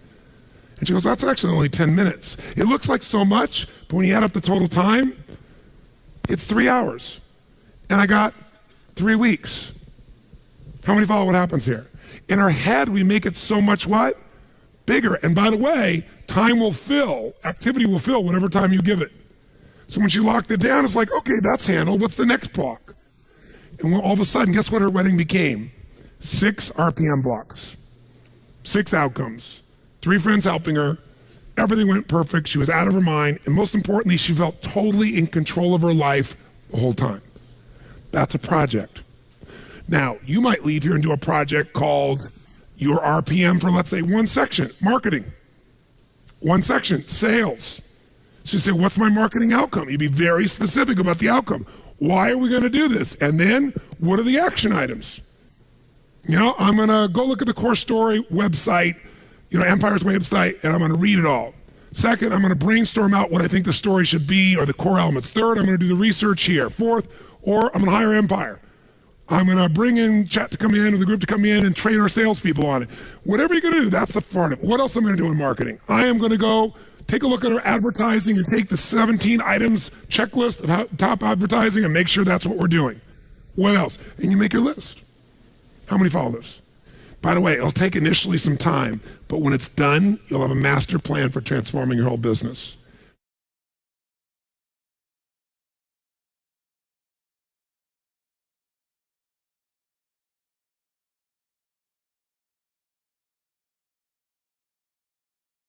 And she goes, that's actually only 10 minutes. It looks like so much, but when you add up the total time, it's 3 hours. And I got 3 weeks. How many follow what happens here? In our head, we make it so much what? Bigger. And by the way, time will fill, activity will fill whatever time you give it. So when she locked it down, it's like, okay, that's handled. What's the next block? And all of a sudden, guess what her wedding became? 6 RPM blocks, 6 outcomes, 3 friends helping her. Everything went perfect. She was out of her mind. And most importantly, she felt totally in control of her life the whole time. That's a project. Now, you might leave here and do a project called your RPM for, let's say, one section, marketing. One section, sales. So you say, what's my marketing outcome? You'd be very specific about the outcome. Why are we going to do this? And then, what are the action items? You know, I'm going to go look at the core story website, Empire's website, and I'm going to read it all. Second, I'm going to brainstorm out what I think the story should be or the core elements. Third, I'm going to do the research here. Fourth, or I'm going to hire Empire. I'm going to bring in chat to come in or the group to come in and train our salespeople on it. Whatever you're going to do, that's the part of it. What else am I going to do in marketing? I am going to go take a look at our advertising and take the 17 items checklist of top advertising and make sure that's what we're doing. What else? And you make your list. How many follow this? By the way, it'll take initially some time, but when it's done, you'll have a master plan for transforming your whole business.